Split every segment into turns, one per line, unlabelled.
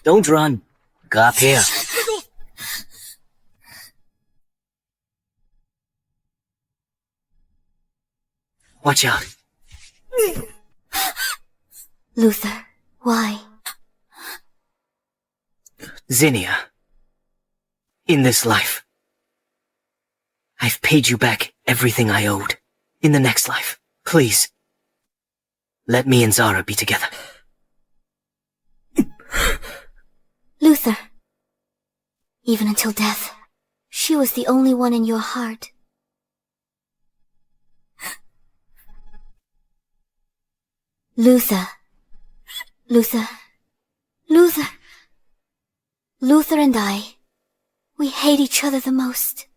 Don't run. Go up here. Watch out.
Luther, why?
Zinnia. In this life, I've paid you back everything I owed. In the next life, please, let me and Zara be together.
Luther. Even until death, she was the only one in your heart. Luther. Luther and I, we hate each other the most.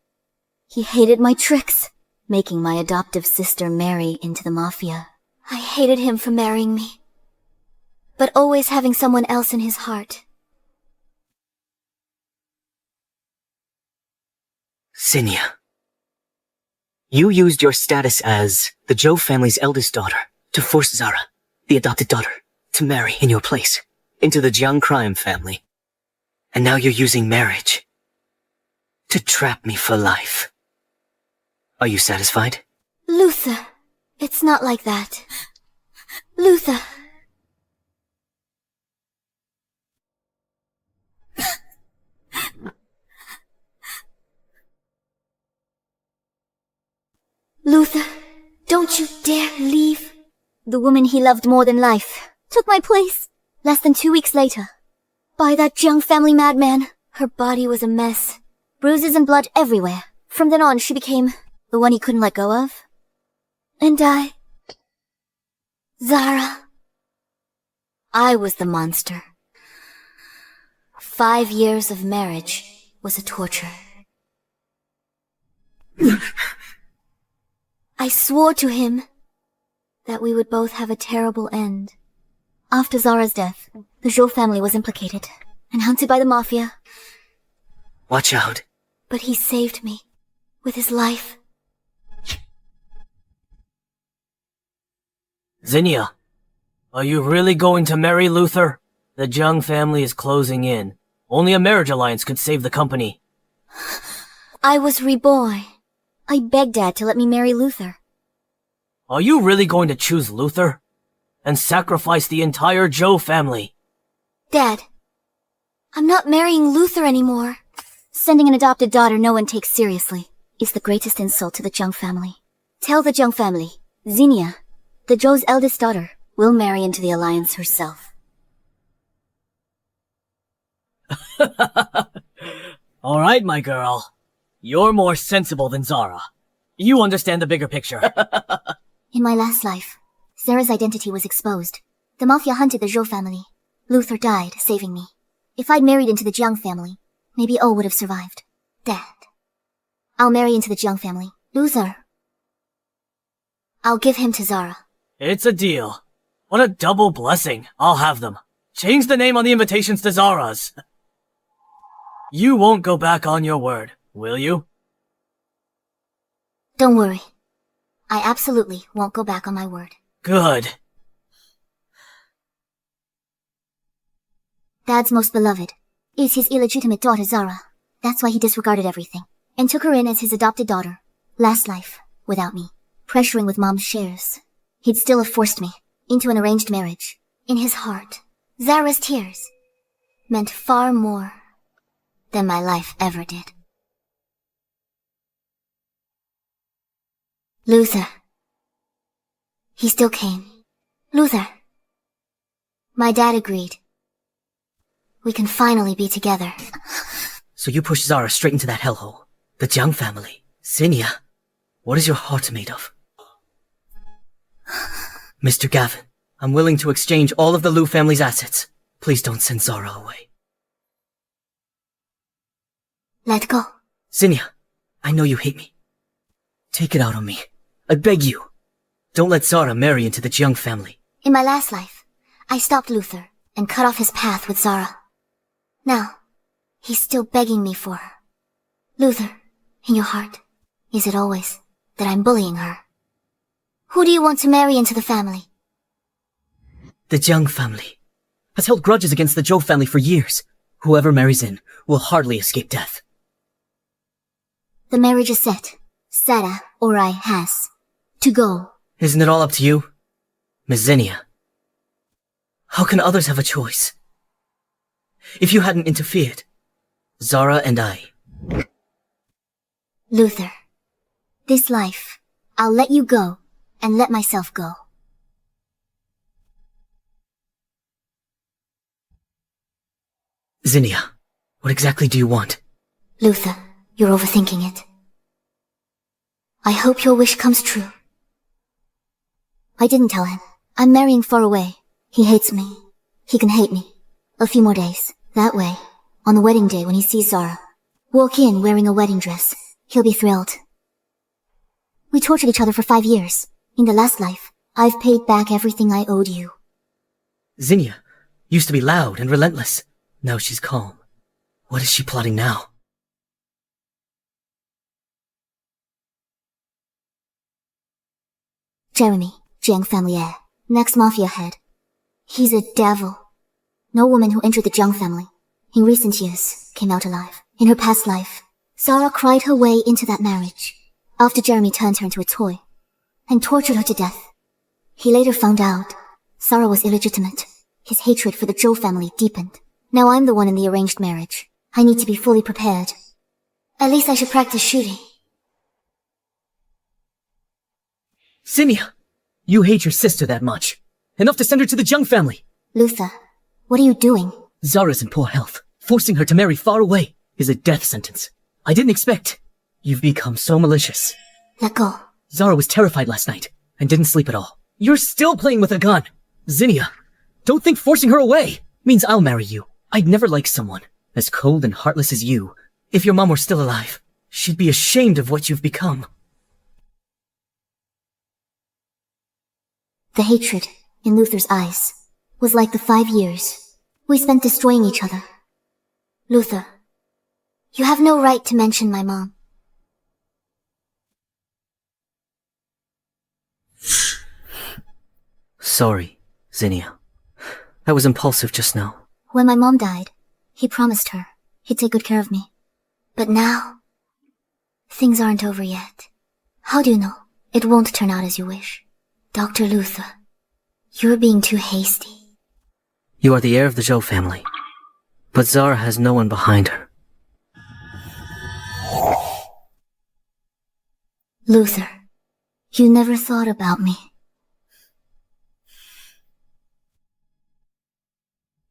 He hated my tricks, making my adoptive sister marry into the Mafia. I hated him for marrying me, but always having someone else in his heart.
Zinnia. You used your status as the Zhou family's eldest daughter to force Zara, the adopted daughter, to marry in your place, into the Jiang crime family. And now you're using marriage to trap me for life. Are you satisfied?
Luther, it's not like that. Luther. Luther, don't you dare leave. The woman he loved more than life took my place less than 2 weeks later. By that Jiang family madman. Her body was a mess. Bruises and blood everywhere. From then on, she became the one he couldn't let go of. And I... Zara. I was the monster. 5 years of marriage was a torture. I swore to him that we would both have a terrible end. After Zara's death, the Zhou family was implicated and hunted by the Mafia.
Watch out.
But he saved me with his life.
Zinnia, are you really going to marry Luther? The Jiang family is closing in. Only a marriage alliance could save the company.
I was reborn. I begged Dad to let me marry Luther.
Are you really going to choose Luther? And sacrifice the entire Zhou family?
Dad, I'm not marrying Luther anymore. Sending an adopted daughter no one takes seriously is the greatest insult to the Jiang family. Tell the Jiang family, Zinnia, the Zhou's eldest daughter, will marry into the alliance herself.
Alright, my girl. You're more sensible than Zara. You understand the bigger picture.
In my last life, Zara's identity was exposed. The Mafia hunted the Zhou family. Luther died, saving me. If I'd married into the Jiang family, maybe O would have survived. Dad. I'll marry into the Jiang family. Luther. I'll give him to Zara.
It's a deal. What a double blessing. I'll have them. Change the name on the invitations to Zara's. You won't go back on your word, will you?
Don't worry. I absolutely won't go back on my word.
Good.
Dad's most beloved is his illegitimate daughter Zara. That's why he disregarded everything and took her in as his adopted daughter. Last life, without me, pressuring with Mom's shares. He'd still have forced me into an arranged marriage. In his heart, Zara's tears meant far more than my life ever did. Luther. He still came. Luther. My dad agreed. We can finally be together.
So you push Zara straight into that hellhole. The Jiang family. Zinnia, what is your heart made of? Mr. Gavin, I'm willing to exchange all of the Liu family's assets. Please don't send Zara away.
Let go.
Zinnia, I know you hate me. Take it out on me. I beg you. Don't let Zara marry into the Jiang family.
In my last life, I stopped Luther and cut off his path with Zara. Now, he's still begging me for her. Luther, in your heart, is it always that I'm bullying her? Who do you want to marry into the family?
The Jiang family. has held grudges against the Zhou family for years. Whoever marries in will hardly escape death.
The marriage is set. Sarah, or I, has to go.
Isn't it all up to you? Miss Zinnia. How can others have a choice? If you hadn't interfered, Zara and I...
Luther, this life, I'll let you go, and let myself go.
Zinnia, what exactly do you want?
Luther, you're overthinking it. I hope your wish comes true. I didn't tell him. I'm marrying far away. He hates me. He can hate me. A few more days. That way, on the wedding day when he sees Zara, walk in wearing a wedding dress, he'll be thrilled. We tortured each other for 5 years. In the last life, I've paid back everything I owed you.
Zinnia used to be loud and relentless. Now she's calm. What is she plotting now?
Jeremy, Jiang family heir, next Mafia head. He's a devil. No woman who entered the Jiang family in recent years came out alive. In her past life, Zara cried her way into that marriage after Jeremy turned her into a toy and tortured her to death. He later found out Zara was illegitimate. His hatred for the Zhou family deepened. Now I'm the one in the arranged marriage. I need to be fully prepared. At least I should practice shooting.
Zinnia, you hate your sister that much. Enough to send her to the Jiang family.
Luther, what are you doing?
Zara's in poor health. Forcing her to marry far away is a death sentence. I didn't expect. You've become so malicious.
Let go.
Zara was terrified last night and didn't sleep at all. You're still playing with a gun. Zinnia, don't think forcing her away means I'll marry you. I'd never like someone as cold and heartless as you. If your mom were still alive, she'd be ashamed of what you've become.
The hatred in Luther's eyes was like the 5 years we spent destroying each other. Luther, you have no right to mention my mom.
Sorry, Zinnia. I was impulsive just now.
When my mom died, he promised her he'd take good care of me. But now, things aren't over yet. How do you know it won't turn out as you wish? Dr. Luther, you're being too hasty.
You are the heir of the Zhou family, but Zara has no one behind her.
Luther, you never thought about me.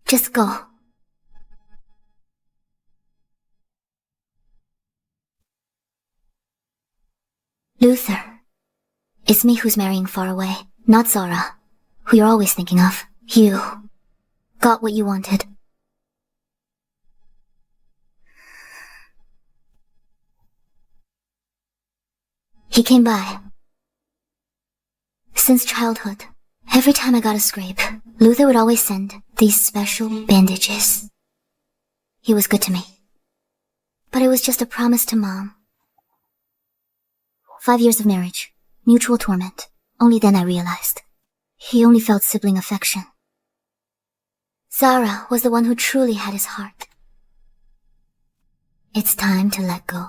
Just go. Luther, it's me who's marrying far away, not Zara, who you're always thinking of. You got what you wanted. He came by. Since childhood, every time I got a scrape, Luther would always send these special bandages. He was good to me. But it was just a promise to Mom. 5 years of marriage, mutual torment. Only then I realized he only felt sibling affection. Zara was the one who truly had his heart. It's time to let go.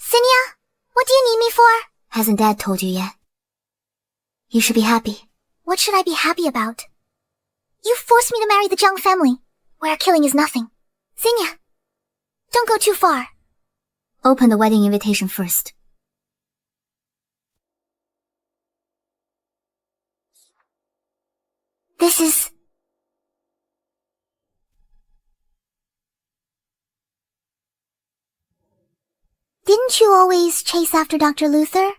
Zinnia, what do you need me for? Hasn't Dad told you yet? You should be happy. What should I be happy about? You forced me to marry the Jiang family, where killing is nothing. Zinnia, don't go too far. Open the wedding invitation first. This is... Didn't you always chase after Dr. Luther?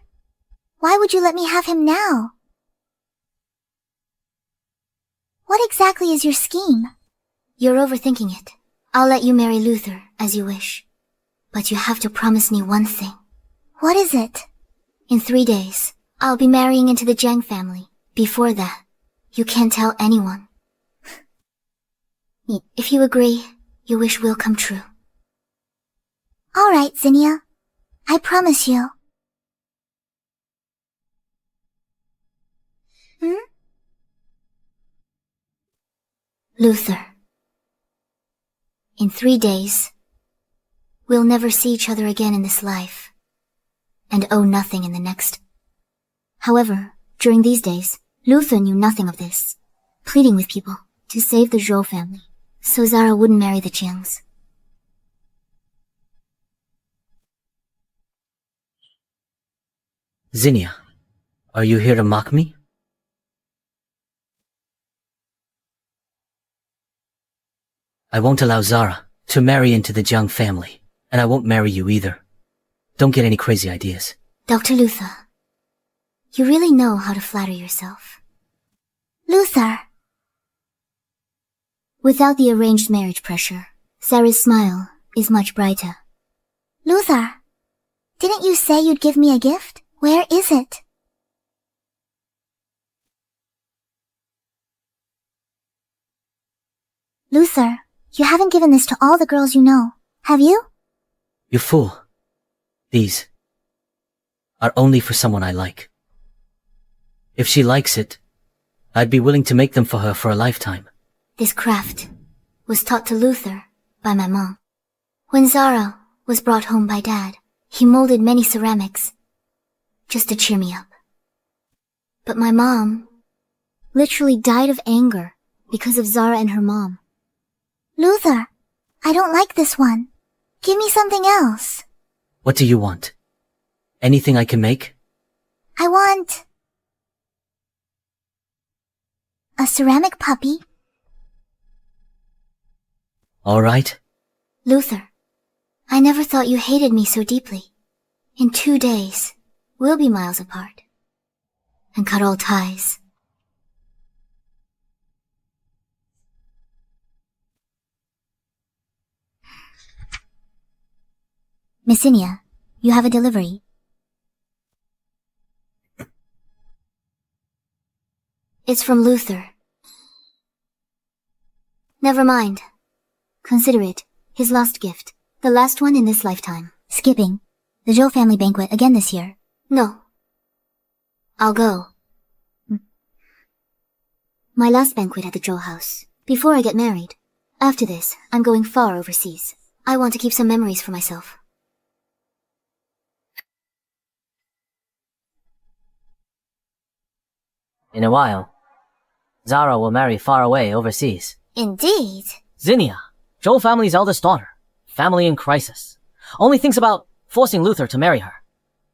Why would you let me have him now? What exactly is your scheme? You're overthinking it. I'll let you marry Luther as you wish. But you have to promise me one thing. What is it? In 3 days, I'll be marrying into the Jiang family. Before that, you can't tell anyone. If you agree, your wish will come true. Alright, Zinnia. I promise you. Luther. In 3 days, we'll never see each other again in this life, and owe nothing in the next. However, during these days, Luther knew nothing of this, pleading with people to save the Zhou family, so Zara wouldn't marry the Jiangs.
Zinnia, are you here to mock me? I won't allow Zara to marry into the Jiang family, and I won't marry you either. Don't get any crazy ideas.
Dr. Luther, you really know how to flatter yourself. Luther! Without the arranged marriage pressure, Zara's smile is much brighter. Luther, didn't you say you'd give me a gift? Where is it? Luther, you haven't given this to all the girls you know, have you?
You fool. These are only for someone I like. If she likes it, I'd be willing to make them for her for a lifetime.
This craft was taught to Luther by my mom. When Zara was brought home by Dad, he molded many ceramics just to cheer me up. But my mom literally died of anger because of Zara and her mom. Luther, I don't like this one. Give me something else.
What do you want? Anything I can make?
I want a ceramic puppy.
All right.
Luther, I never thought you hated me so deeply. In 2 days, we'll be miles apart and cut all ties. Miss Zinnia, you have a delivery. It's from Luther. Never mind. Consider it his last gift, the last one in this lifetime. Skipping the Zhou family banquet again this year. No. I'll go. My last banquet at the Zhou house, before I get married. After this, I'm going far overseas. I want to keep some memories for myself.
In a while, Zara will marry far away overseas.
Indeed.
Zinnia, Zhou family's eldest daughter. Family in crisis. Only thinks about forcing Luther to marry her.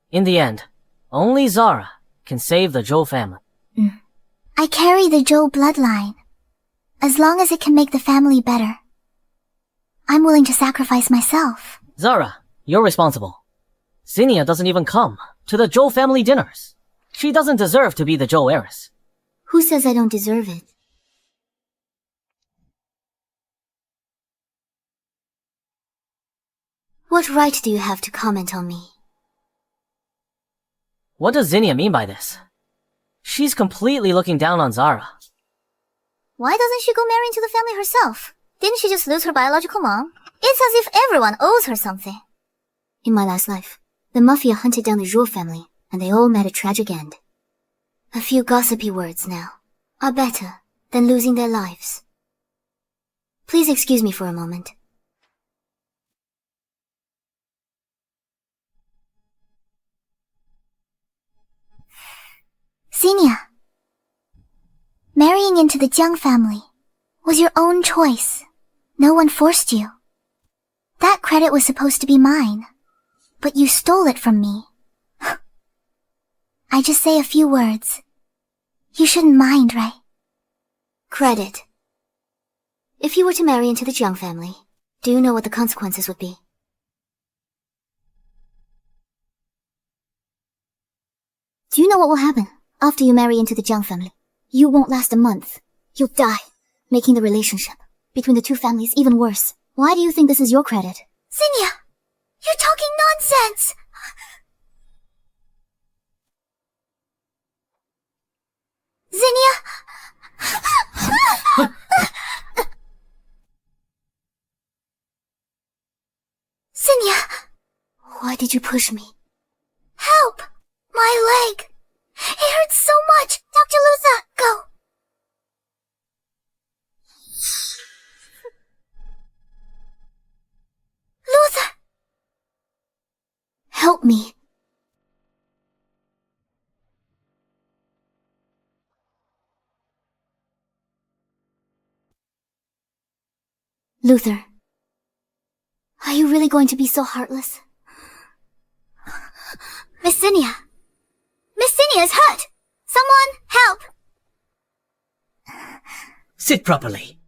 In the end, only Zara can save the Zhou family.
I carry the Zhou bloodline. As long as it can make the family better, I'm willing to sacrifice myself.
Zara, you're responsible. Zinnia doesn't even come to the Zhou family dinners. She doesn't deserve to be the Zhou heiress.
Who says I don't deserve it? What right do you have to comment on me?
What does Zinnia mean by this? She's completely looking down on Zara.
Why doesn't she go marry into the family herself? Didn't she just lose her biological mom? It's as if everyone owes her something. In my last life, the Mafia hunted down the Zhou family, and they all met a tragic end. A few gossipy words now are better than losing their lives. Please excuse me for a moment. Zinnia, marrying into the Jiang family was your own choice. No one forced you. That credit was supposed to be mine, but you stole it from me. I just say a few words. You shouldn't mind, right? Credit. If you were to marry into the Jiang family, do you know what the consequences would be? Do you know what will happen after you marry into the Jiang family? You won't last a month. You'll die, making the relationship between the two families even worse. Why do you think this is your credit? Zinnia! You're talking nonsense! Zinnia! Zinnia! Why did did you push me? Help! My leg! It hurts so much! Dr. Luther, go! Luther! Help me. Luther, are you really going to be so heartless? Miss Zinnia! Miss Zinnia's hurt! Someone, help!
Sit properly.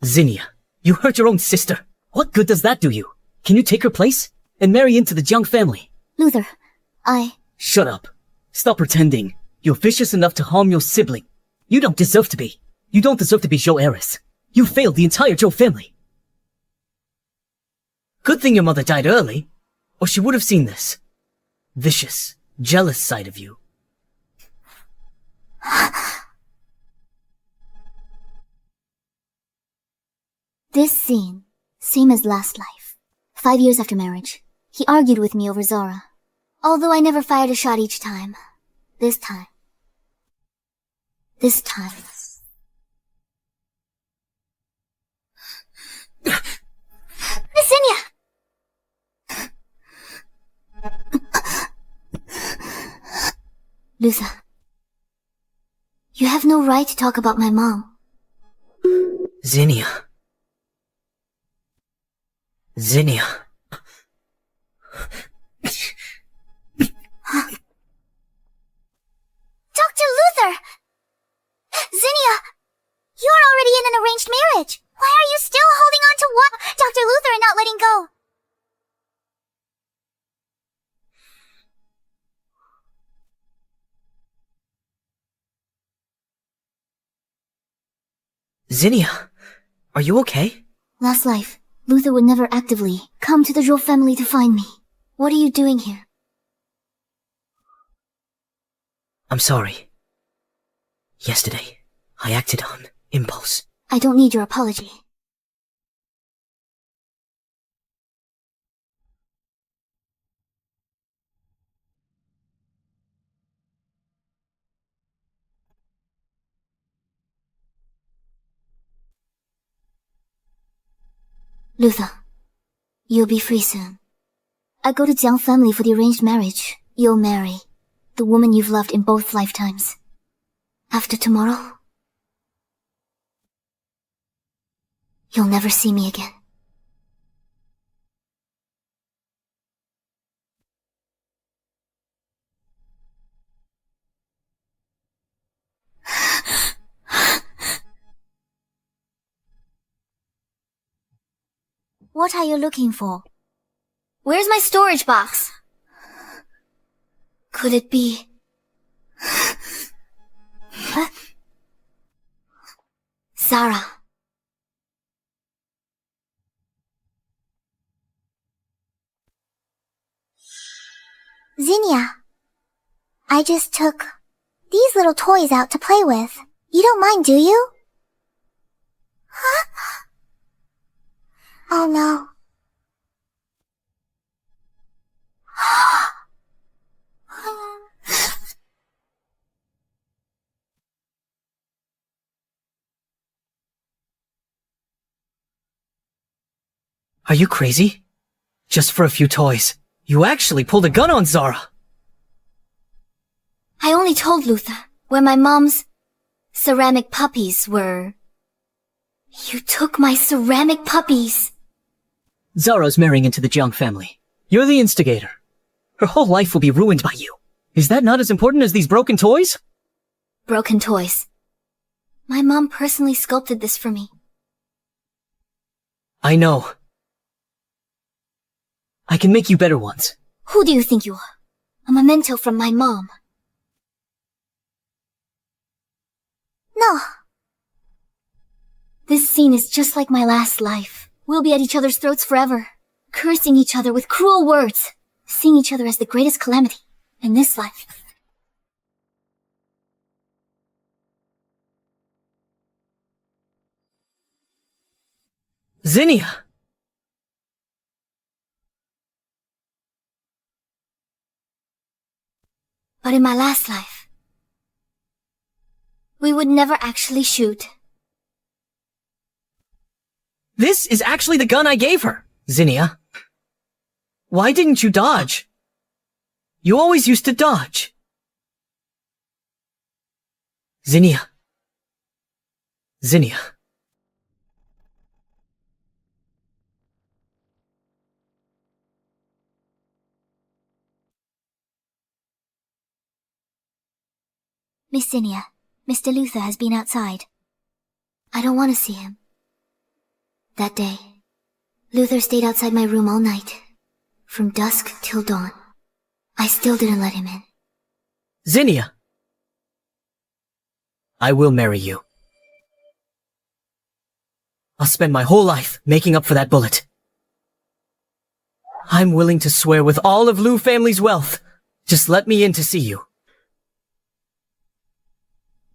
Zinnia, you hurt your own sister. What good does that do you? Can you take her place and marry into the Jiang family?
Luther,
Shut up. Stop pretending. You're vicious enough to harm your sibling. You don't deserve to be. You don't deserve to be Zhou heiress. You failed the entire Zhou family. Good thing your mother died early, or she would have seen this vicious, jealous side of you.
This scene, same as last life. 5 years after marriage, he argued with me over Zara. Although I never fired a shot each time. This time. Miss Zinnia! Luther, you have no right to talk about my mom.
Zinnia.
Dr. Luther! Zinnia, you're already in an arranged marriage. Why are you still holding on to what? Dr. Luther and not letting go?
Zinnia, are you okay?
Last life, Luther would never actively come to the Zhou family to find me. What are you doing here?
I'm sorry. Yesterday, I acted on impulse.
I don't need your apology. Luther, you'll be free soon. I go to Jiang family for the arranged marriage. You'll marry the woman you've loved in both lifetimes. After tomorrow, you'll never see me again. What are you looking for? Where's my storage box? Could it be... Huh? Zara. Zinnia, I just took these little toys out to play with. You don't mind, do you? Huh? Oh no.
Are you crazy? Just for a few toys. You actually pulled a gun on Zara!
I only told Luther where my mom's ceramic puppies were. You took my ceramic puppies!
Zara's marrying into the Jiang family. You're the instigator. Her whole life will be ruined by you. Is that not as important as these broken toys?
Broken toys. My mom personally sculpted this for me.
I know. I can make you better ones.
Who do you think you are? A memento from my mom. No. This scene is just like my last life. We'll be at each other's throats forever. cursing each other with cruel words, seeing each other as the greatest calamity in this life.
Zinnia!
But in my last life, we would never actually shoot.
This is actually the gun I gave her, Zinnia. Why didn't you dodge? You always used to dodge. Zinnia. Zinnia.
Miss Zinnia, Mr. Luther has been outside. I don't want to see him. That day, Luther stayed outside my room all night, from dusk till dawn. I still didn't let him in.
Zinnia! I will marry you. I'll spend my whole life making up for that bullet. I'm willing to swear with all of Liu family's wealth. Just let me in to see you.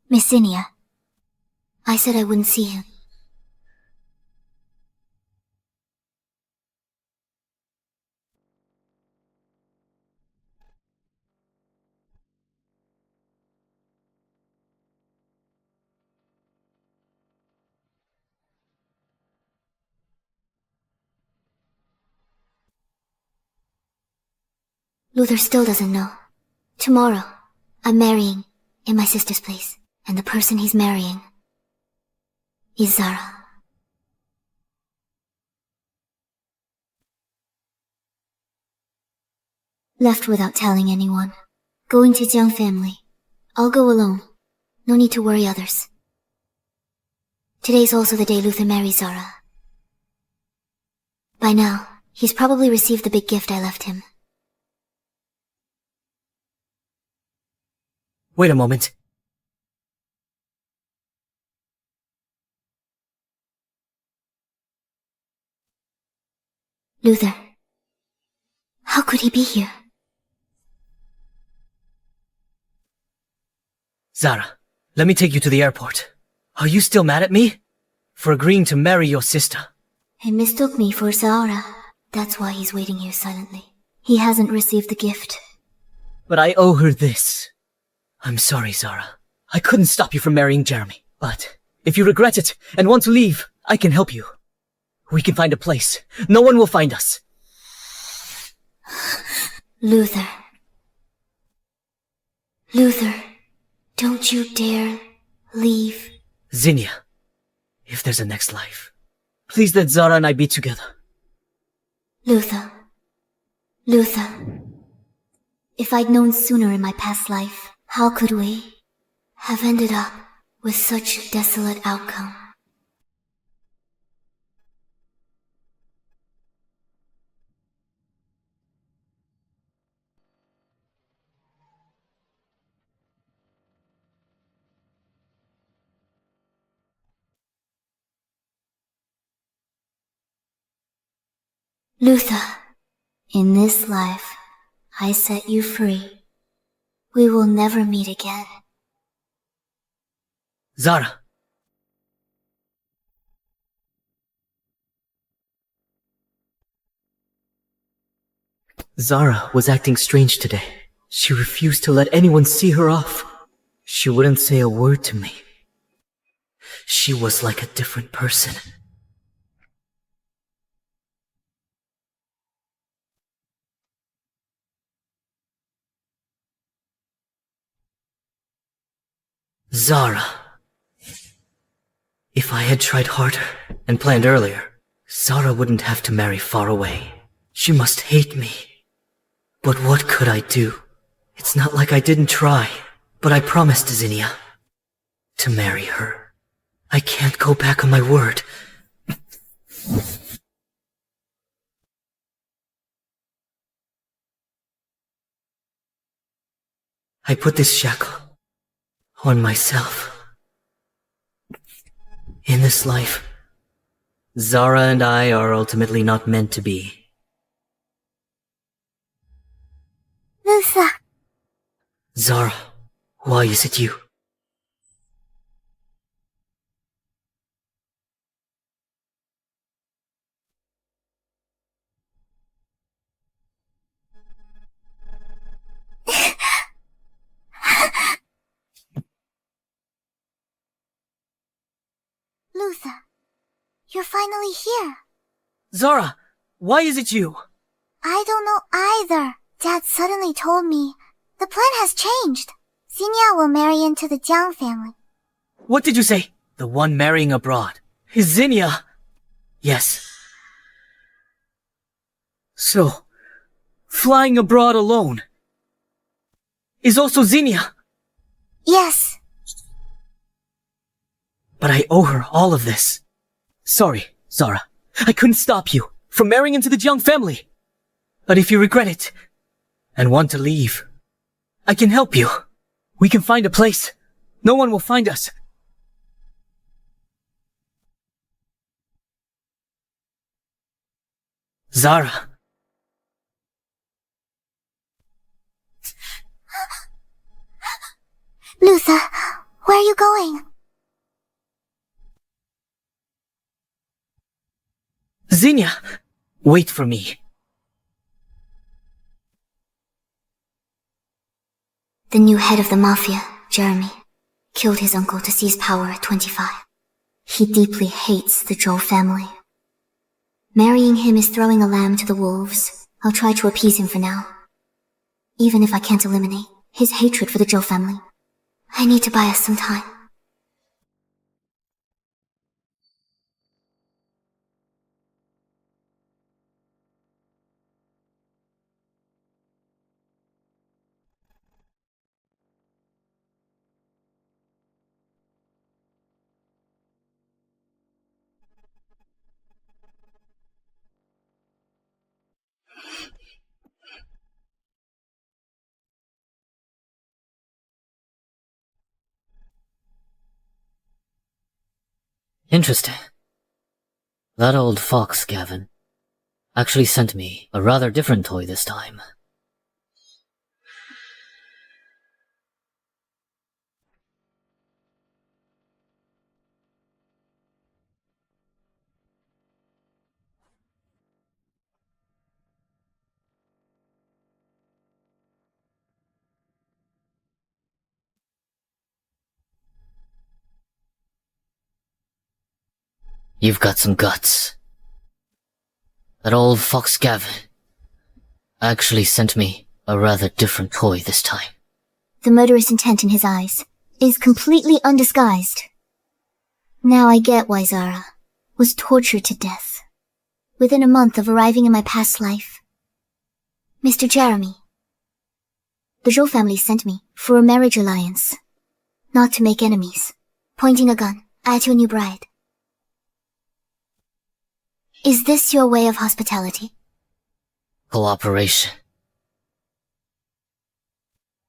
Miss Zinnia, I said I wouldn't see him. Luther still doesn't know. Tomorrow, I'm marrying in my sister's place, and the person he's marrying is Zara. Left without telling anyone. Going to Jiang family. I'll go alone. No need to worry others. Today's also the day Luther marries Zara. By now, he's probably received the big gift I left him.
Wait a moment.
Luther. How could he be here?
Zara, let me take you to the airport. Are you still mad at me? For agreeing to marry your sister?
He mistook me for Zara. That's why he's waiting here silently. He hasn't received the gift.
But I owe her this. I'm sorry, Zara. I couldn't stop you from marrying Jeremy. But if you regret it and want to leave, I can help you. We can find a place. No one will find us.
Luther. Luther, don't you dare leave.
Zinnia, if there's a next life, please let Zara and I be together.
Luther. Luther. If I'd known sooner in my past life, how could we have ended up with such a desolate outcome? Luther, in this life, I set you free. We will never meet again.
Zara. Zara was acting strange today. She refused to let anyone see her off. She wouldn't say a word to me. She was like a different person. Zara. If I had tried harder and planned earlier, Zara wouldn't have to marry far away. She must hate me. But what could I do? It's not like I didn't try, but I promised Zinnia to marry her. I can't go back on my word. I put this shackle on myself. In this life, Zara and I are ultimately not meant to be.
Luther.
Zara, why is it you?
Luther, you're finally here.
Zara, why is it you?
I don't know either. Dad suddenly told me. The plan has changed. Xenia will marry into the Jiang family.
What did you say? The one marrying abroad. Is Xenia? Yes. So, flying abroad alone is also Xenia.
Yes.
But I owe her all of this. Sorry, Zara. I couldn't stop you from marrying into the Jiang family. But if you regret it and want to leave, I can help you. We can find a place. No one will find us. Zara.
Luther, where are you going?
Xenia, wait for me.
The new head of the Mafia, Jeremy, killed his uncle to seize power at 25. He deeply hates the Zhou family. Marrying him is throwing a lamb to the wolves. I'll try to appease him for now. Even if I can't eliminate his hatred for the Zhou family, I need to buy us some time.
Interesting. That old fox, Gavin, actually sent me a rather different toy this time. You've got some guts. That old fox Gavin actually sent me a rather different toy this time.
The murderous intent in his eyes is completely undisguised. Now I get why Zara was tortured to death within a month of arriving in my past life. Mr. Jeremy, the Zhou family sent me for a marriage alliance, not to make enemies, pointing a gun at your new bride. Is this your way of hospitality?
Cooperation.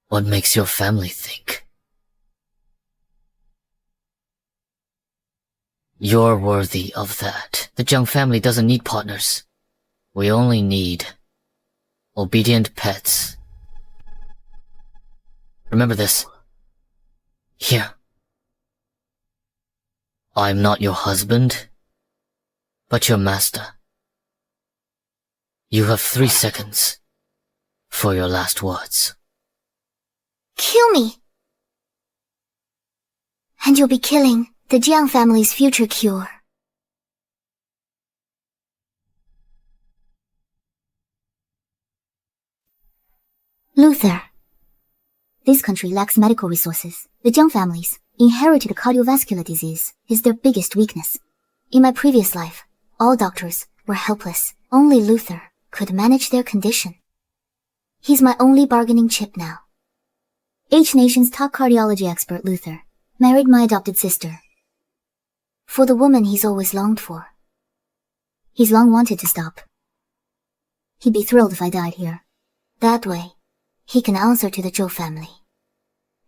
What makes your family think? You're worthy of that. The Jiang family doesn't need partners. We only need obedient pets. Remember this. Here. I'm not your husband, but your master. You have 3 seconds for your last words.
Kill me! And you'll be killing the Jiang family's future cure. Luther. This country lacks medical resources. The Jiang family's inherited cardiovascular disease is their biggest weakness. In my previous life, all doctors were helpless. Only Luther could manage their condition. He's my only bargaining chip now. H Nation's top cardiology expert, Luther, married my adopted sister. For the woman he's always longed for. He's long wanted to stop. He'd be thrilled if I died here. That way, he can answer to the Zhou family.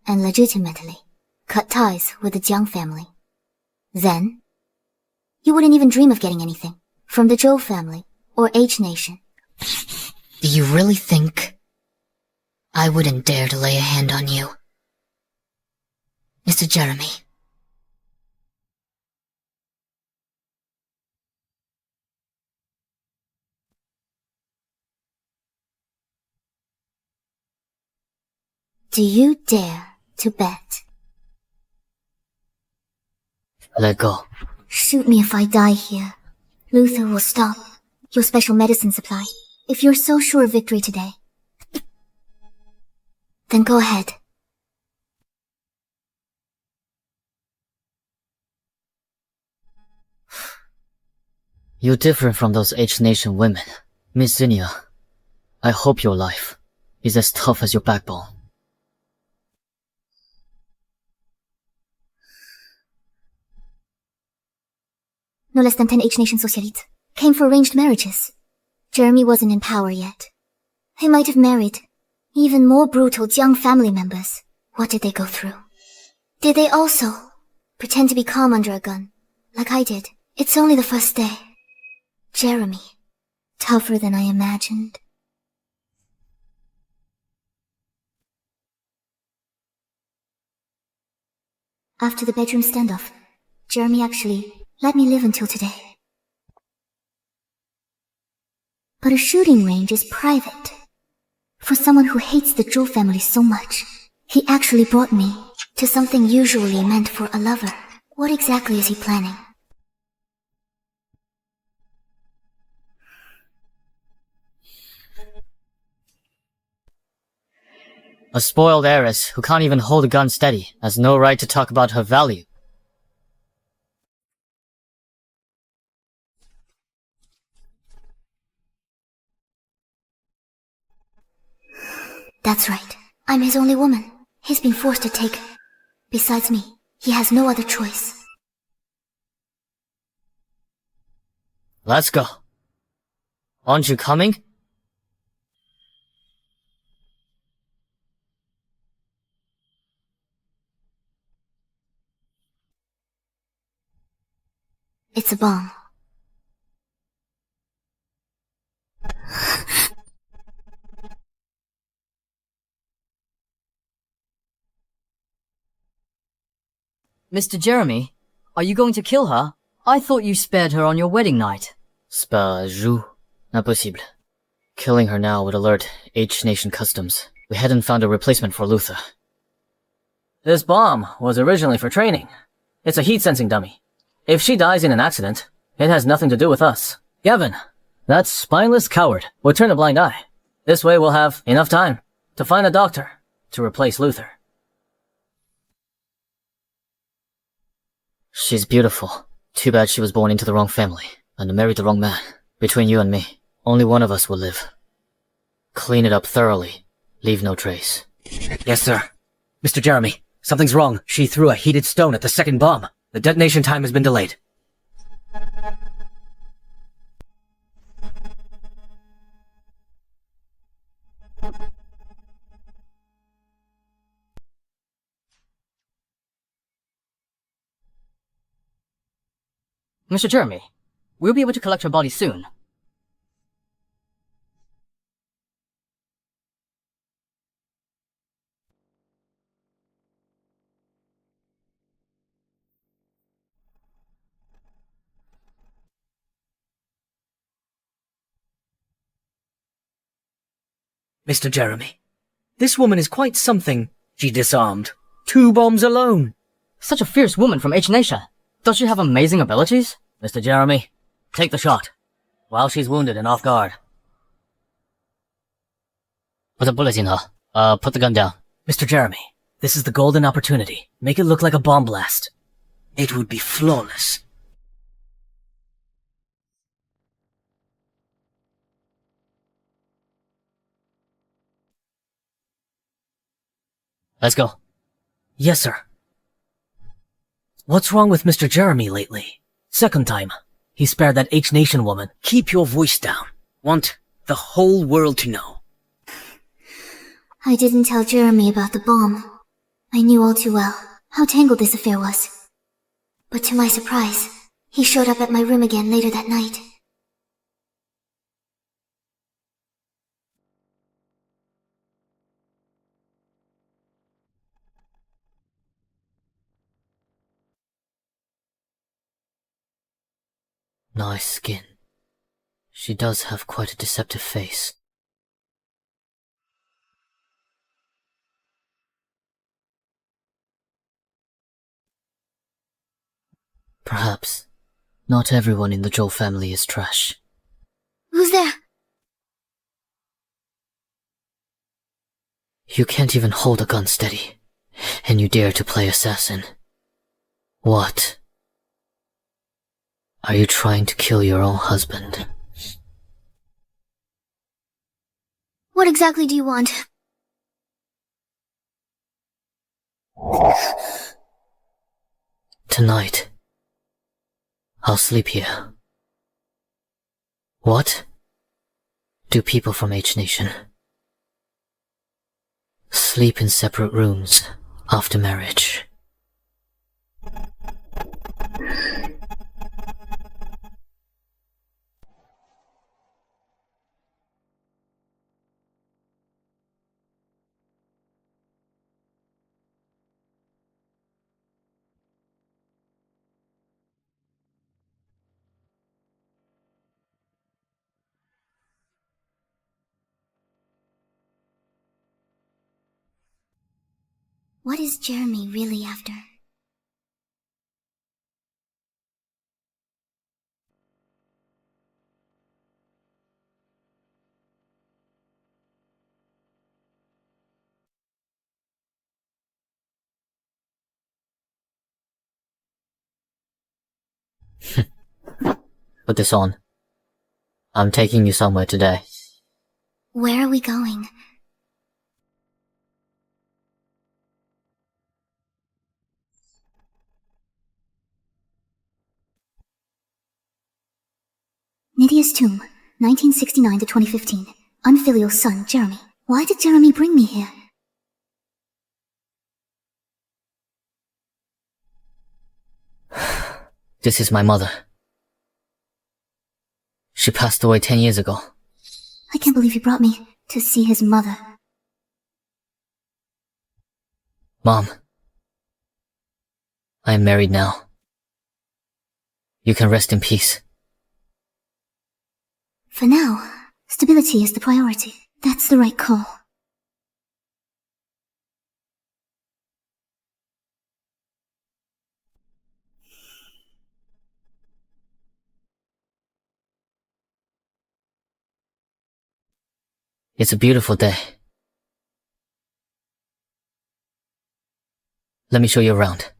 And legitimately cut ties with the Jiang family. Then, you wouldn't even dream of getting anything from the Zhou family or H Nation.
Do you really think
I wouldn't dare to lay a hand on you. Mr. Jeremy.
Do you dare to bet?
Let go.
Shoot me if I die here. Luther will stop your special medicine supply. If you're so sure of victory today, then go ahead.
You're different from those H-Nation women. Miss Zinnia, I hope your life is as tough as your backbone.
No less than 10 H-Nation socialites came for arranged marriages. Jeremy wasn't in power yet. They might have married even more brutal young family members. What did they go through? Did they also pretend to be calm under a gun, like I did? It's only the first day. Jeremy, tougher than I imagined. After the bedroom standoff, Jeremy actually let me live until today. But a shooting range is private. For someone who hates the Zhou family so much, he actually brought me to something usually meant for a lover. What exactly is he planning?
A spoiled heiress who can't even hold a gun steady has no right to talk about her value.
That's right. I'm his only woman. He's been forced to take. Besides me, he has no other choice.
Let's go. Aren't you coming?
It's a bomb.
Mr. Jeremy, are you going to kill her? I thought you spared her on your wedding night.
Spare joue. Impossible. Killing her now would alert H-Nation Customs. We hadn't found a replacement for Luther.
This bomb was originally for training. It's a heat-sensing dummy. If she dies in an accident, it has nothing to do with us. Gavin, that spineless coward would turn a blind eye. This way we'll have enough time to find a doctor to replace Luther.
She's beautiful. Too bad she was born into the wrong family and married the wrong man. Between you and me, only one of us will live. Clean it up thoroughly. Leave no trace.
Yes, sir. Mr. Jeremy, something's wrong. She threw a heated stone at the second bomb. The detonation time has been delayed.
Mr. Jeremy, we'll be able to collect her body soon.
Mr. Jeremy, this woman is quite something. She disarmed 2 bombs alone.
Such a fierce woman from H-Nation. Does she have amazing abilities?
Mr. Jeremy, take the shot, while she's wounded and off guard.
Put a bullet in her. Put the gun down.
Mr. Jeremy, this is the golden opportunity. Make it look like a bomb blast. It would be flawless.
Let's go.
Yes, sir. What's wrong with Mr. Jeremy lately? Second time, he spared that H-Nation woman. Keep your voice down. Want the whole world to know.
I didn't tell Jeremy about the bomb. I knew all too well how tangled this affair was. But to my surprise, he showed up at my room again later that night.
Nice skin. She does have quite a deceptive face. Perhaps not everyone in the Joel family is trash.
Who's there?
You can't even hold a gun steady, and you dare to play assassin. What? Are you trying to kill your own husband?
What exactly do you want?
Tonight, I'll sleep here. What? Do people from H Nation sleep in separate rooms after marriage?
What is Jeremy really after?
Put this on. I'm taking you somewhere today.
Where are we going? Nydia's tomb, 1969 to 2015. Unfilial son, Jeremy. Why did Jeremy bring me here?
This is my mother. She passed away 10 years ago.
I can't believe he brought me to see his mother.
Mom, I am married now. You can rest in peace.
For now, stability is the priority. That's the right call.
It's a beautiful day. Let me show you around.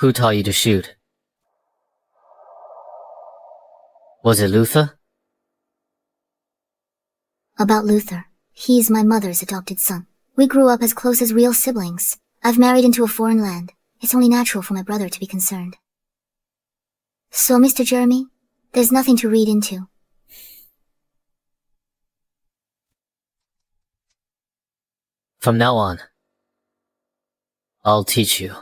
Who taught you to shoot? Was it Luther?
About Luther. He's my mother's adopted son. We grew up as close as real siblings. I've married into a foreign land. It's only natural for my brother to be concerned. So, Mr. Jeremy, there's nothing to read into.
From now on, I'll teach you.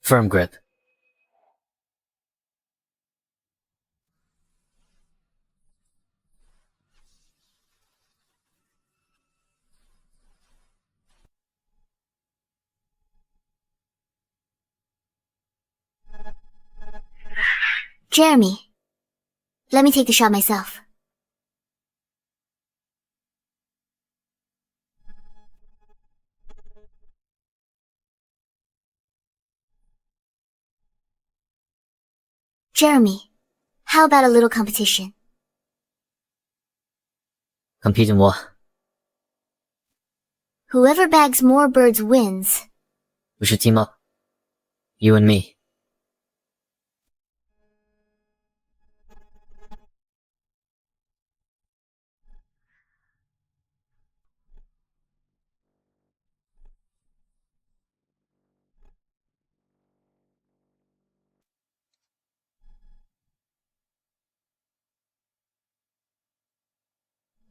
Firm grip.
Jeremy, let me take the shot myself. Jeremy, how about a little competition?
Compete in what?
Whoever bags more birds wins.
We should team up. You and me.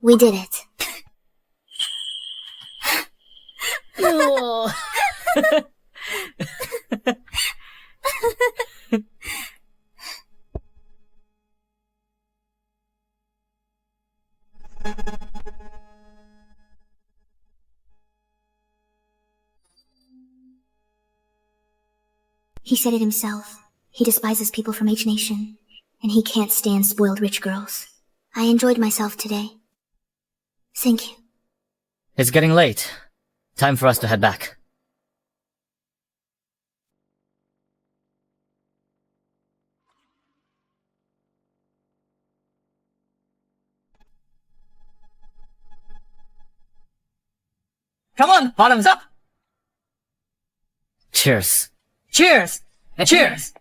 We did it. He said it himself. He despises people from H Nation, and he can't stand spoiled rich girls. I enjoyed myself today. Thank you.
It's getting late. Time for us to head back.
Come on, bottoms up!
Cheers.
Cheers! Cheers!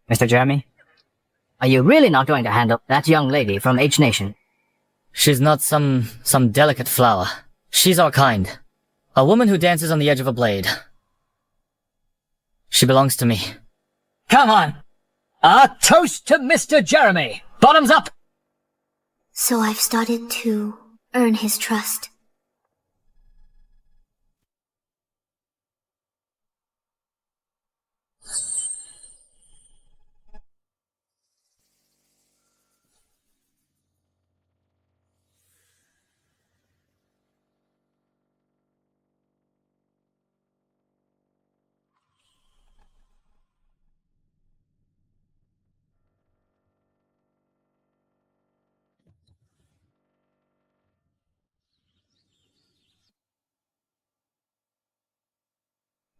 Mr. Jeremy, are you really not going to handle that young lady from H Nation?
She's not some delicate flower. She's our kind. A woman who dances on the edge of a blade. She belongs to me.
Come on! A toast to Mr. Jeremy! Bottoms up!
So I've started to earn his trust.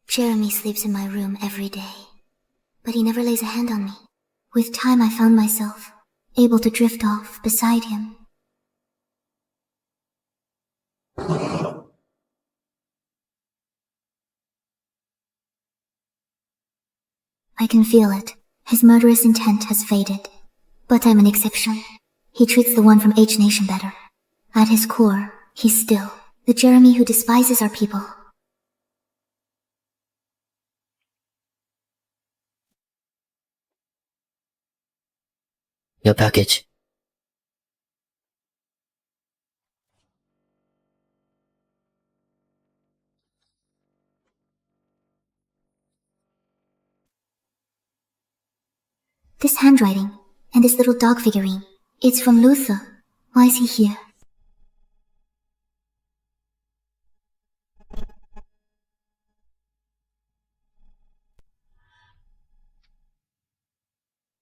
Jeremy sleeps in my room every day, but he never lays a hand on me. With time I found myself able to drift off beside him. I can feel it. His murderous intent has faded. But I'm an exception. He treats the one from H Nation better. At his core, he's still the Jeremy who despises our people.
Your package.
This handwriting, and this little dog figurine, it's from Luther. Why is he here?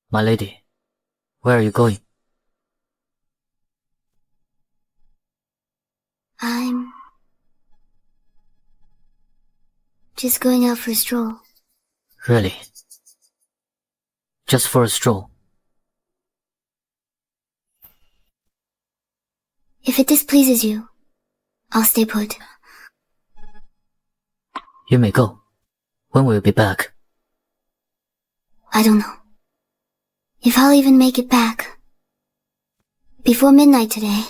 My lady, where are you going?
I'm just going out for a stroll.
Really? Just for a stroll?
If it displeases you, I'll stay put.
You may go. When will you be back?
I don't know. If I'll even make it back. Before midnight today,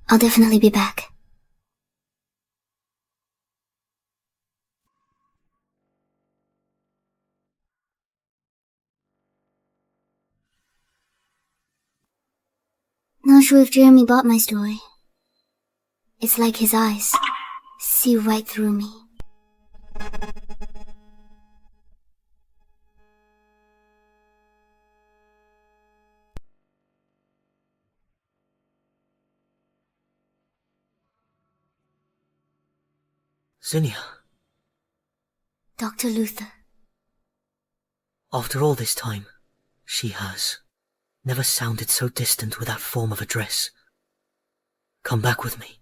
I'll definitely be back. Not sure if Jeremy bought my story. It's like his eyes see right through me.
Zinnia,
Dr. Luther.
after all this time, she has never sounded so distant with that form of address. Come back with me.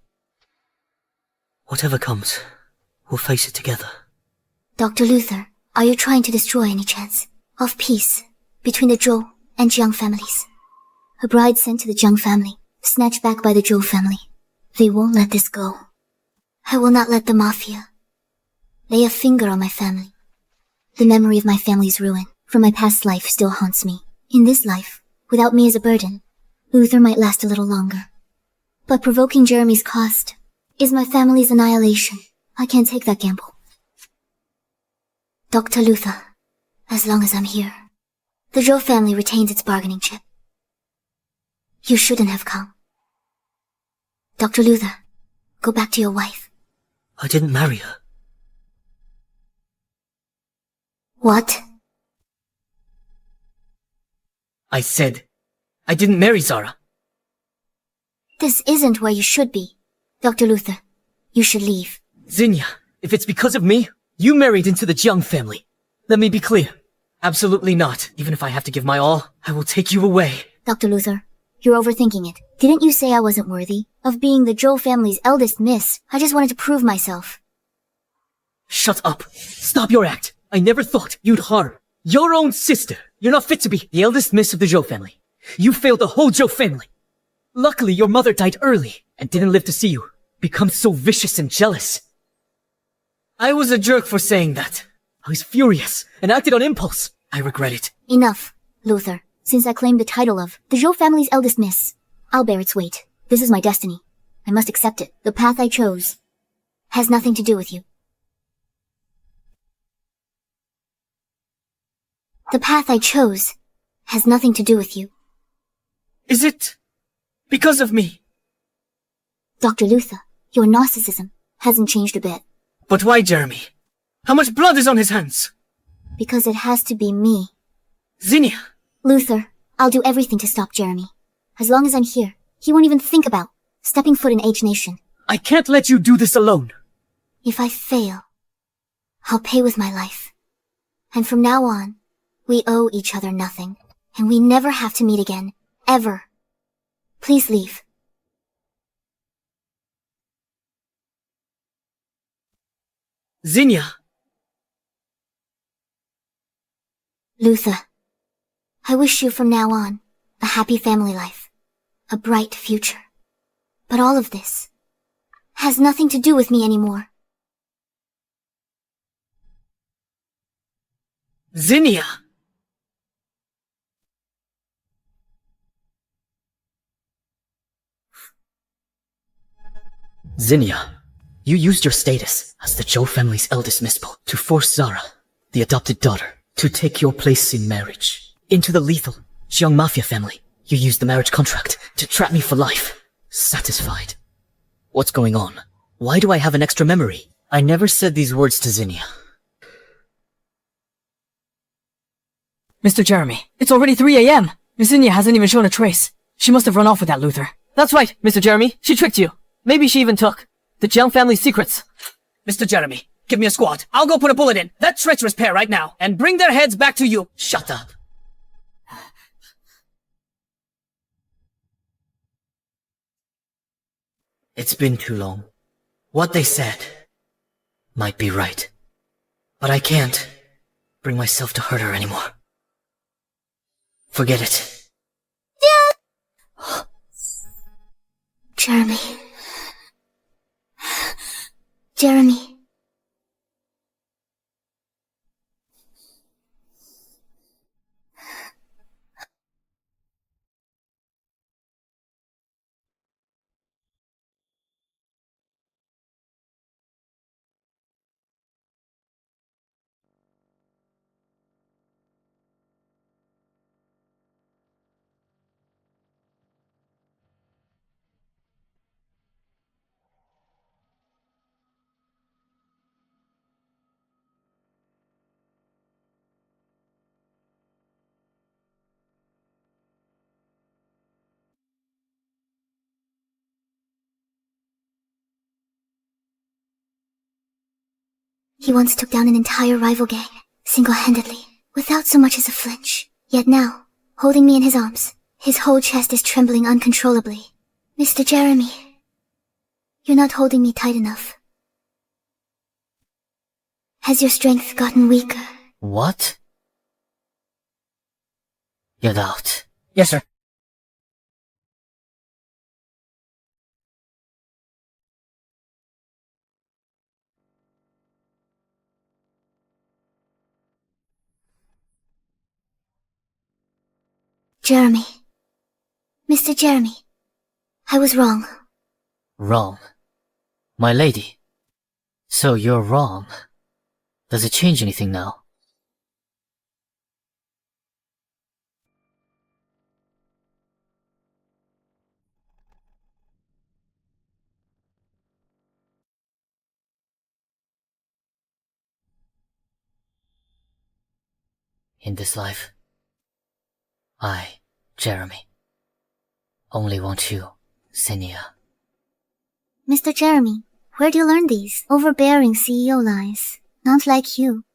Whatever comes, we'll face it together.
Dr. Luther, are you trying to destroy any chance of peace between the Zhou and Jiang families? A bride sent to the Jiang family, snatched back by the Zhou family. They won't let this go. I will not let the Mafia lay a finger on my family. The memory of my family's ruin from my past life still haunts me. In this life, without me as a burden, Luther might last a little longer. But provoking Jeremy's cost is my family's annihilation. I can't take that gamble. Dr. Luther, as long as I'm here, the Zhou family retains its bargaining chip. You shouldn't have come. Dr. Luther, go back to your wife.
I didn't marry her.
What?
I said, I didn't marry Zara.
This isn't where you should be. Dr. Luther, you should leave.
Zinnia, if it's because of me,
You married into the Jiang family. Let me be clear. Absolutely not. Even if I have to give my all, I will take you away.
Dr. Luther, you're overthinking it. Didn't you say I wasn't worthy of being the Zhou family's eldest miss? I just wanted to prove myself.
Shut up. Stop your act. I never thought you'd harm your own sister. You're not fit to be the eldest miss of the Zhou family. You failed the whole Zhou family. Luckily, your mother died early and didn't live to see you become so vicious and jealous. I was a jerk for saying that. I was furious and acted on impulse. I regret it.
Enough, Luther. Since I claimed the title of the Zhou family's eldest miss, I'll bear its weight. This is my destiny. I must accept it. The path I chose has nothing to do with you. The path I chose has nothing to do with you.
Is it because of me?
Dr. Luther, your narcissism hasn't changed a bit.
But why, Jeremy? How much blood is on his hands?
Because it has to be me.
Zinnia!
Luther, I'll do everything to stop Jeremy. As long as I'm here, he won't even think about stepping foot in H Nation.
I can't let you do this alone.
If I fail, I'll pay with my life. And from now on, we owe each other nothing. And we never have to meet again. Ever. Please leave.
Zinnia!
Luther, I wish you from now on a happy family life, a bright future. But all of this has nothing to do with me anymore.
Zinnia! Zinnia, you used your status as the Zhou family's eldest mispo to force Zara, the adopted daughter, to take your place in marriage. Into the lethal Jiang Mafia family. You used the marriage contract to trap me for life. Satisfied. What's going on? Why do I have an extra memory? I never said these words to Zinnia.
Mr. Jeremy, it's already 3 a.m. Miss Zinnia hasn't even shown a trace. She must have run off with that Luther.
That's right, Mr. Jeremy. She tricked you. Maybe she even took the Jiang family's secrets.
Mr. Jeremy, give me a squad. I'll go put a bullet in that treacherous pair right now and bring their heads back to you.
Shut up. It's been too long. What they said might be right. But I can't bring myself to hurt her anymore. Forget it.
Jeremy. Jeremy. He once took down an entire rival gang, single-handedly, without so much as a flinch. Yet now, holding me in his arms, his whole chest is trembling uncontrollably. Mr. Jeremy, you're not holding me tight enough. Has your strength gotten weaker?
What? Get out.
Yes, sir.
Jeremy. Mr. Jeremy, I was wrong.
Wrong. My lady. So you're wrong. Does it change anything now? In this life, I, Jeremy, only want you, Zinnia.
Mr. Jeremy, where do you learn these overbearing CEO lies? Not like you.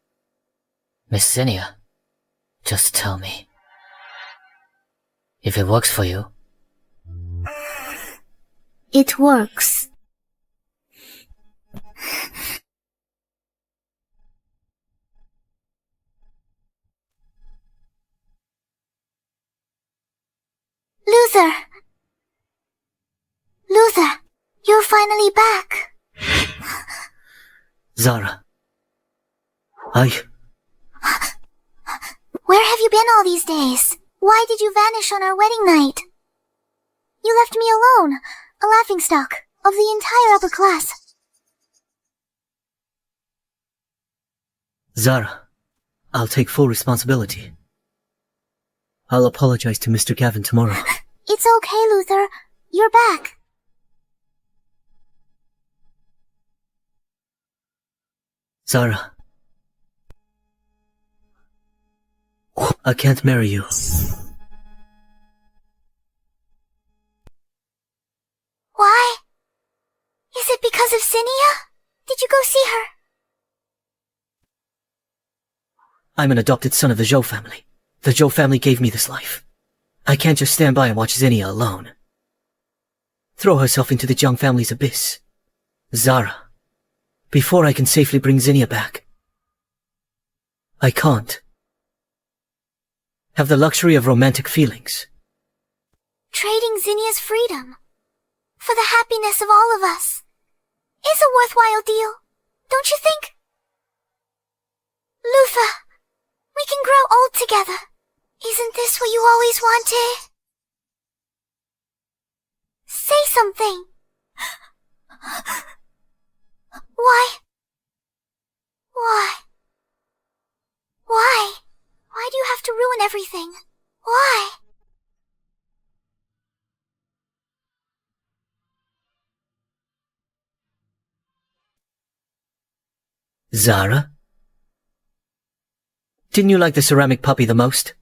Miss Zinnia, just tell me. If it works for you.
It works. Luther! Luther, you're finally back.
Zara.
Where have you been all these days? Why did you vanish on our wedding night? You left me alone, a laughingstock of the entire upper class.
Zara, I'll take full responsibility. I'll apologize to Mr. Gavin tomorrow.
It's okay, Luther. You're back.
Zara. I can't marry you.
Why? Is it because of Zinnia? Did you go see her?
I'm an adopted son of the Zhou family. The Zhou family gave me this life. I can't just stand by and watch Zinnia alone. Throw herself into the Jiang family's abyss. Zara. Before I can safely bring Zinnia back. I can't have the luxury of romantic feelings.
Trading Zinnia's freedom for the happiness of all of us is a worthwhile deal, don't you think? Luther, we can grow old together. Isn't this what you always wanted? Say something. Why? Why? Why? Why do you have to ruin everything? Why?
Zara? Didn't you like the ceramic puppy the most?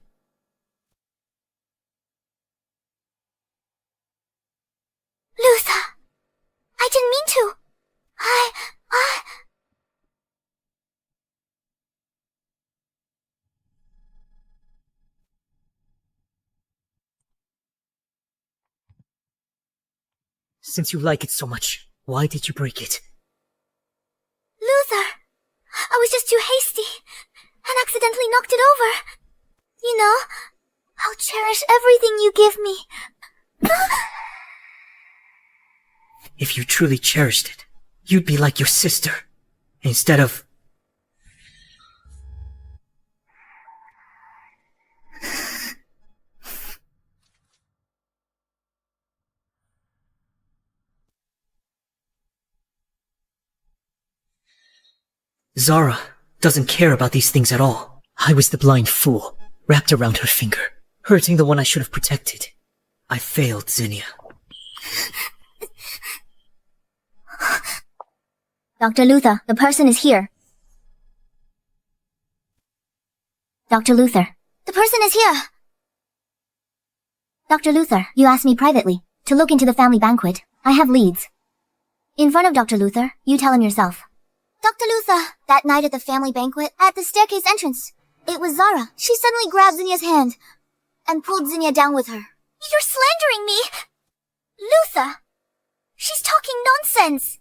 Luther, I didn't mean to.
Since you like it so much, why did you break it?
Luther, I was just too hasty and accidentally knocked it over. You know, I'll cherish everything you give me.
If you truly cherished it, you'd be like your sister, instead of... Zara doesn't care about these things at all.
I was the blind fool, wrapped around her finger, hurting the one I should have protected.
I failed, Zinnia.
Dr. Luther, the person is here. Dr. Luther, the person is here. Dr. Luther, you asked me privately to look into the family banquet. I have leads. In front of Dr. Luther, you tell him yourself. Dr. Luther, that night at the family banquet, at the staircase entrance, it was Zara. She suddenly grabbed Zinnia's hand and pulled Zinnia down with her. You're slandering me! Luther! She's talking nonsense!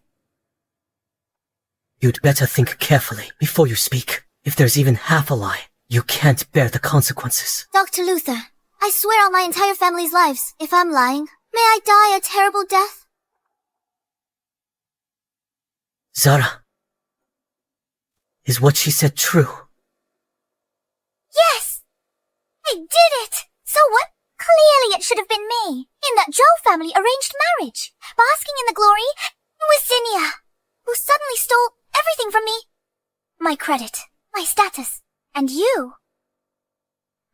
You'd better think carefully before you speak. If there's even half a lie, you can't bear the consequences.
Dr. Luther, I swear on my entire family's lives, if I'm lying, may I die a terrible death?
Zara, is what she said true?
Yes! I did it! So what? Clearly it should have been me, in that Zhou family arranged marriage, basking in the glory with Zinnia, who suddenly stole everything from me. My credit, my status, and you.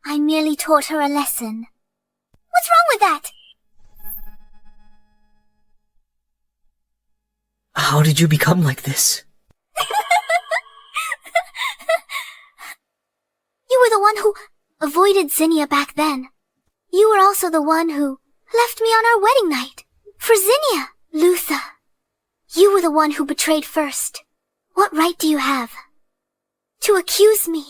I merely taught her a lesson. What's wrong with that?
How did you become like this?
You were the one who avoided Zinnia back then. You were also the one who left me on our wedding night. For Zinnia, Luther. You were the one who betrayed first. What right do you have to accuse me.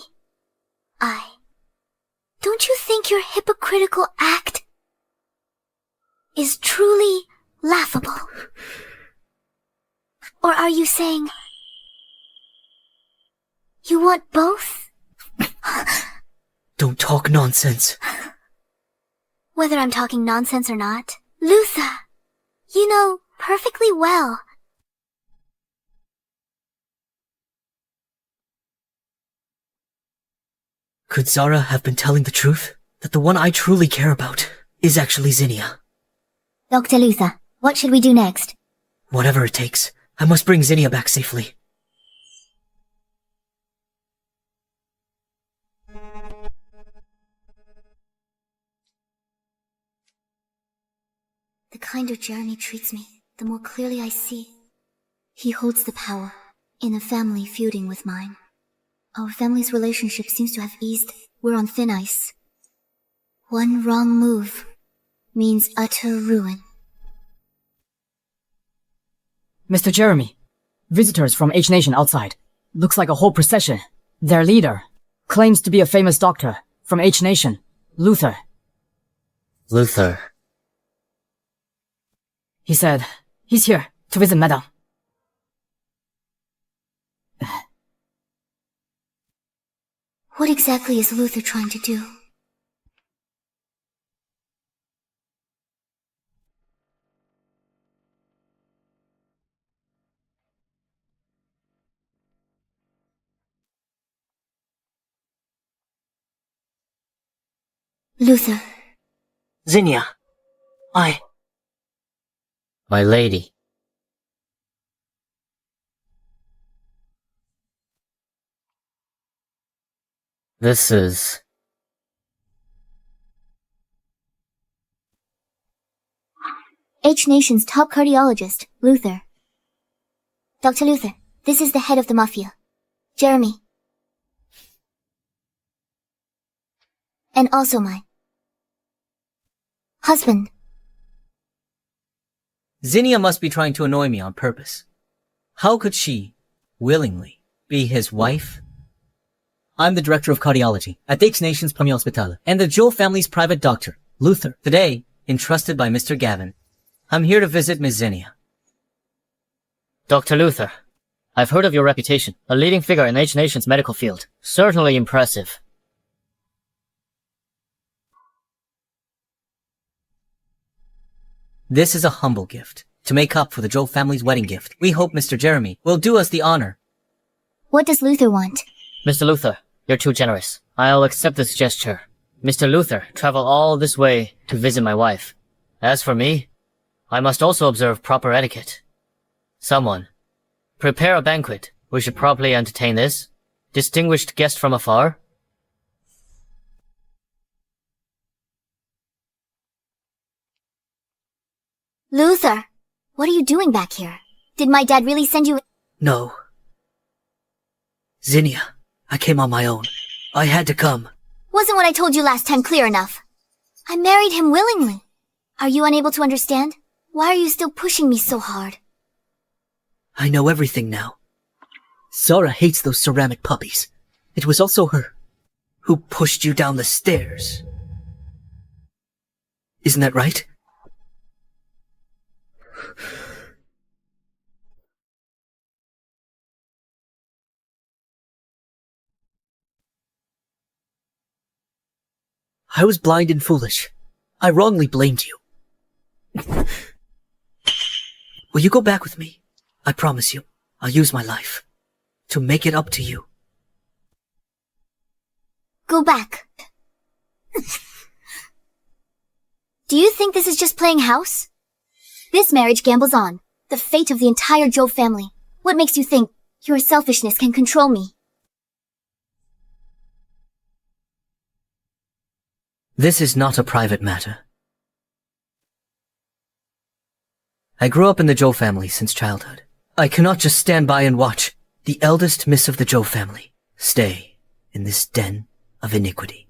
Don't you think your hypocritical act is truly laughable? Or are you saying you want both?
Don't talk nonsense.
Whether I'm talking nonsense or not, Luther, you know perfectly well.
Could Zara have been telling the truth? That the one I truly care about is actually Zinnia?
Dr. Luther, what should we do next?
Whatever it takes, I must bring Zinnia back safely.
The kinder Jeremy treats me, the more clearly I see. He holds the power in a family feuding with mine. Our family's relationship seems to have eased. We're on thin ice. One wrong move means utter ruin.
Mr. Jeremy, visitors from H Nation outside. Looks like a whole procession. Their leader claims to be a famous doctor from H Nation, Luther.
Luther.
He said he's here to visit Madame.
What exactly is Luther trying to do? Luther.
Zinnia,
My lady. This is...
H Nation's top cardiologist, Luther. Dr. Luther, this is the head of the Mafia, Jeremy. And also my husband.
Zinnia must be trying to annoy me on purpose. How could she, willingly, be his wife? I'm the director of cardiology at H Nation's Premier Hospital and the Joe family's private doctor, Luther. Today, entrusted by Mr. Gavin, I'm here to visit Miss Zinnia.
Dr. Luther, I've heard of your reputation, a leading figure in H Nation's medical field. Certainly impressive.
This is a humble gift, to make up for the Joe family's wedding gift. We hope Mr. Jeremy will do us the honor.
What does Luther want?
Mr. Luther, you're too generous. I'll accept this gesture. Mr. Luther traveled all this way to visit my wife. As for me, I must also observe proper etiquette. Someone, prepare a banquet. We should properly entertain this distinguished guest from afar.
Luther, what are you doing back here? Did my dad really send you?
No. Zinnia, I came on my own. I had to come.
Wasn't what I told you last time clear enough? I married him willingly. Are you unable to understand? Why are you still pushing me so hard?
I know everything now. Zara hates those ceramic puppies. It was also her who pushed you down the stairs. Isn't that right? I was blind and foolish. I wrongly blamed you. Will you go back with me? I promise you, I'll use my life to make it up to you.
Go back. Do you think this is just playing house? This marriage gambles on the fate of the entire Joe family. What makes you think your selfishness can control me?
This is not a private matter. I grew up in the Joe family since childhood. I cannot just stand by and watch the eldest miss of the Joe family stay in this den of iniquity.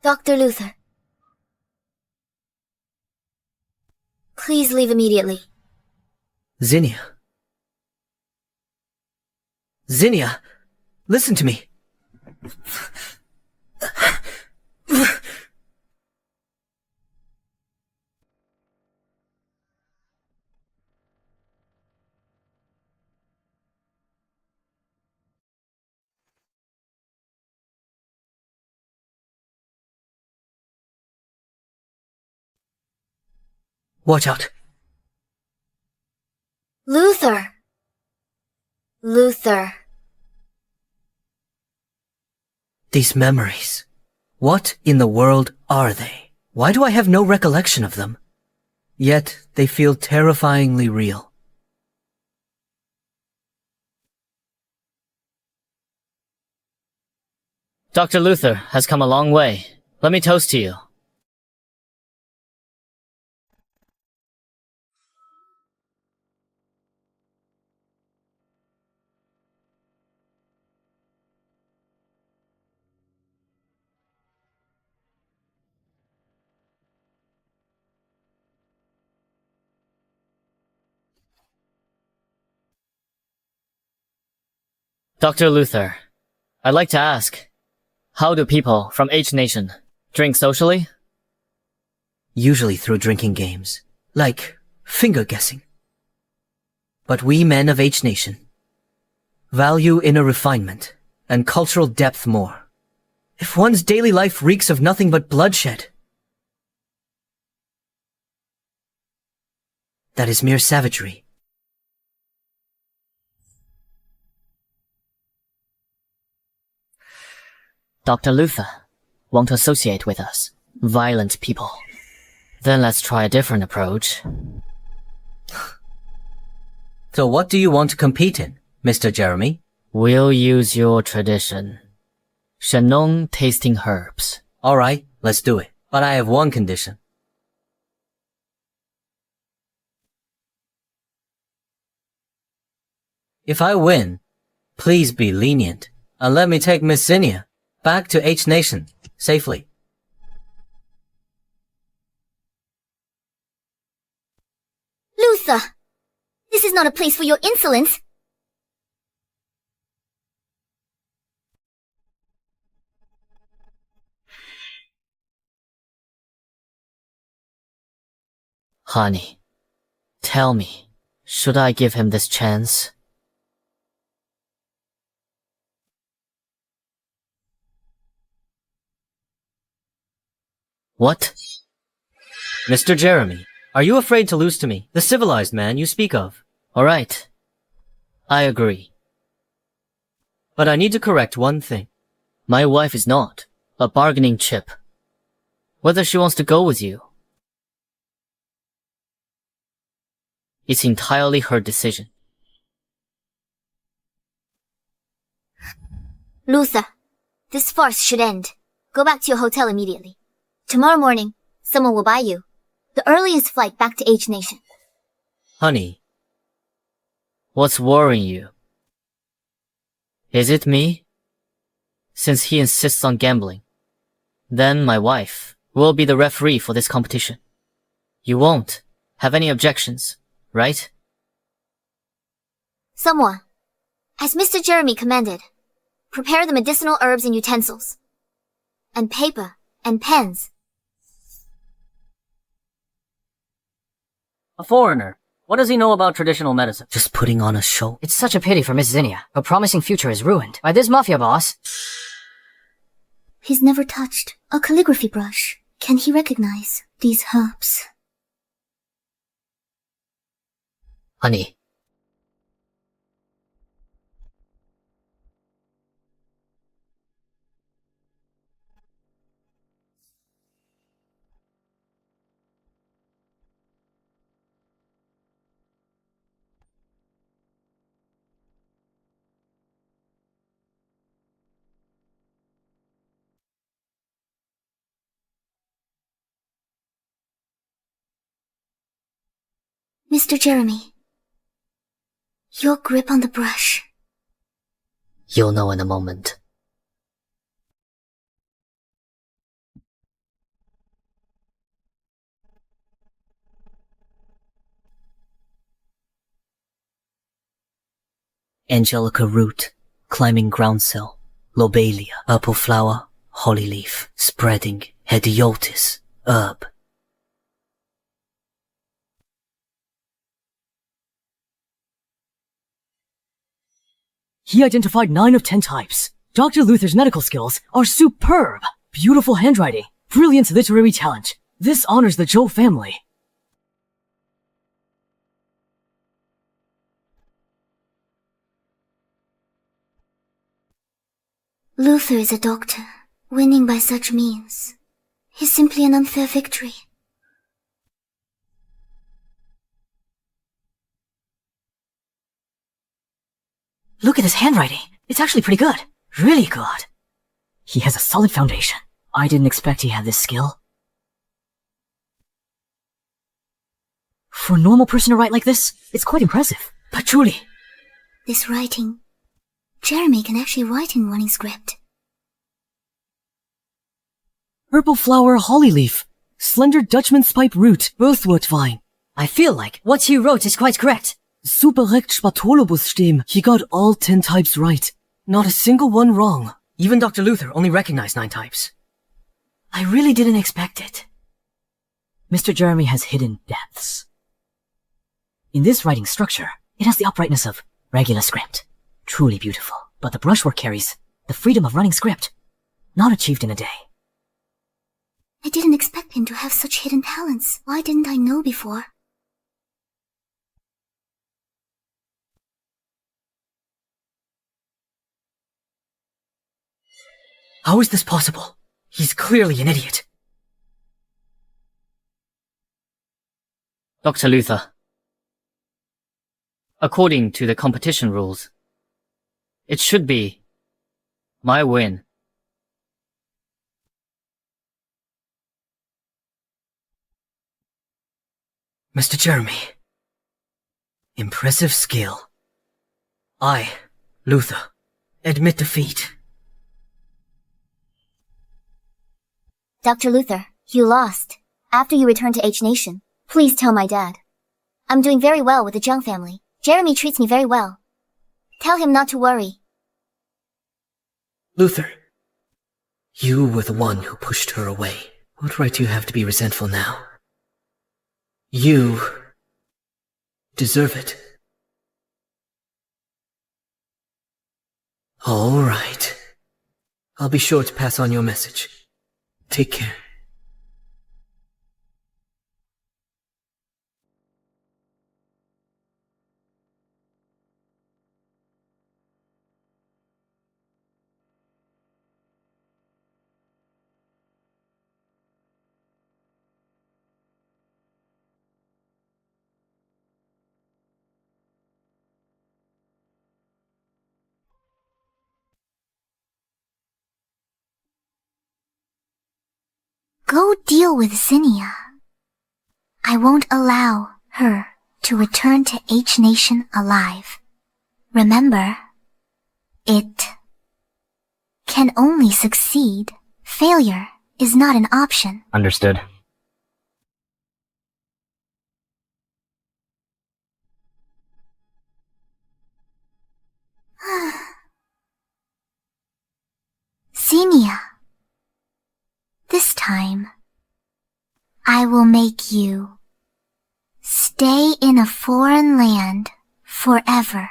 Dr. Luther. Please leave immediately.
Zinnia. Zinnia, listen to me. Watch out.
Luther! Luther.
These memories. What in the world are they? Why do I have no recollection of them? Yet they feel terrifyingly real.
Dr. Luther has come a long way. Let me toast to you. Dr. Luther, I'd like to ask, how do people from H Nation drink socially?
Usually through drinking games, like finger guessing. But we men of H Nation value inner refinement and cultural depth more. If one's daily life reeks of nothing but bloodshed, that is mere savagery.
Dr. Luther won't associate with us, violent people. Then let's try a different approach.
So what do you want to compete in, Mr. Jeremy?
We'll use your tradition. Shannon tasting herbs.
Alright, let's do it. But I have one condition. If I win, please be lenient and let me take Miss Zinnia back to H Nation safely.
Luther! This is not a place for your insolence!
Honey, tell me, should I give him this chance? What?
Mr. Jeremy, are you afraid to lose to me, the civilized man you speak of?
Alright. I agree.
But I need to correct one thing.
My wife is not a bargaining chip. Whether she wants to go with you, it's entirely her decision.
Luther, this farce should end. Go back to your hotel immediately. Tomorrow morning, someone will buy you the earliest flight back to H Nation.
Honey,
What's worrying you? Is it me? Since he insists on gambling, then my wife will be the referee for this competition. You won't have any objections, right?
Someone, as Mr. Jeremy commanded, prepare the medicinal herbs and utensils, and paper and pens.
A foreigner. What does he know about traditional medicine?
Just putting on a show.
It's such a pity for Miss Zinnia. Her promising future is ruined by this Mafia boss.
He's never touched a calligraphy brush. Can he recognize these herbs?
Honey.
Mr. Jeremy, your grip on the brush.
You'll know in a moment.
Angelica root, climbing groundsel, lobelia, purple flower, holly leaf, spreading, hediotis, herb.
He identified 9 of 10 types. Dr. Luther's medical skills are superb. Beautiful handwriting, brilliant literary talent. This honors the Zhou family.
Luther is a doctor. Winning by such means is simply an unfair victory.
Look at his handwriting. It's actually pretty good. Really good. He has a solid foundation. I didn't expect he had this skill. For a normal person to write like this, it's quite impressive. But truly,
This writing, Jeremy can actually write in running script.
purple flower holly leaf, slender Dutchman's pipe root, both worked fine.
I feel like what he wrote is quite correct.
Superrecht Spatolobus stem. He got all 10 types right. Not a single one wrong.
Even Dr. Luther only recognized 9 types.
I really didn't expect it. Mr. Jeremy has hidden depths. In this writing structure, it has the uprightness of regular script. Truly beautiful. But the brushwork carries the freedom of running script. Not achieved in a day.
I didn't expect him to have such hidden talents. Why didn't I know before?
How is this possible? He's clearly an idiot.
Dr. Luther. According to the competition rules, it should be my win.
Mr. Jeremy. Impressive skill. I, Luther, admit defeat.
Dr. Luther, you lost. After you return to H Nation, please tell my dad. I'm doing very well with the Jiang family. Jeremy treats me very well. Tell him not to worry.
Luther, you were the one who pushed her away. What right do you have to be resentful now? You deserve it. All right. I'll be sure to pass on your message. Take care.
Go deal with Zinnia. I won't allow her to return to H Nation alive. Remember, it can only succeed. Failure is not an option.
Understood.
Zinnia. This time, I will make you stay in a foreign land forever.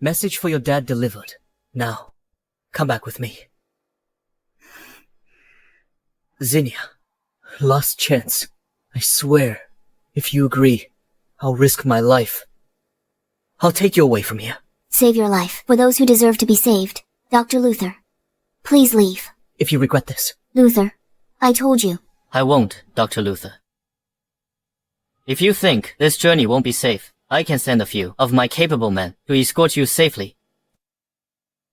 Message for your dad delivered. Now, come back with me. Zinnia, last chance. I swear, if you agree, I'll risk my life. I'll take you away from here.
Save your life for those who deserve to be saved. Dr. Luther, please leave.
If you regret this.
Luther, I told you.
I won't, Dr. Luther. If you think this journey won't be safe, I can send a few of my capable men to escort you safely.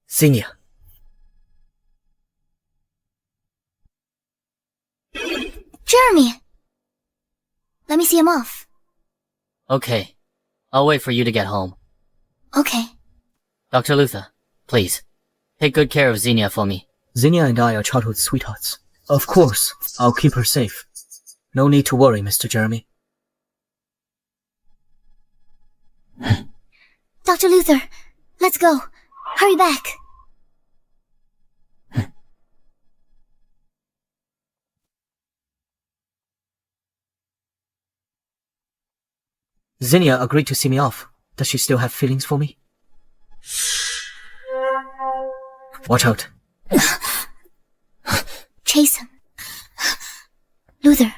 Zinnia.
Jeremy! Let me see him off.
Okay. I'll wait for you to get home.
Okay.
Dr. Luther, please. Take good care of Xenia for me.
Zinnia and I are childhood sweethearts. Of course, I'll keep her safe. No need to worry, Mr. Jeremy.
Dr. Luther, let's go. Hurry back.
Zinnia agreed to see me off. Does she still have feelings for me? Watch out.
Chase him. Luther,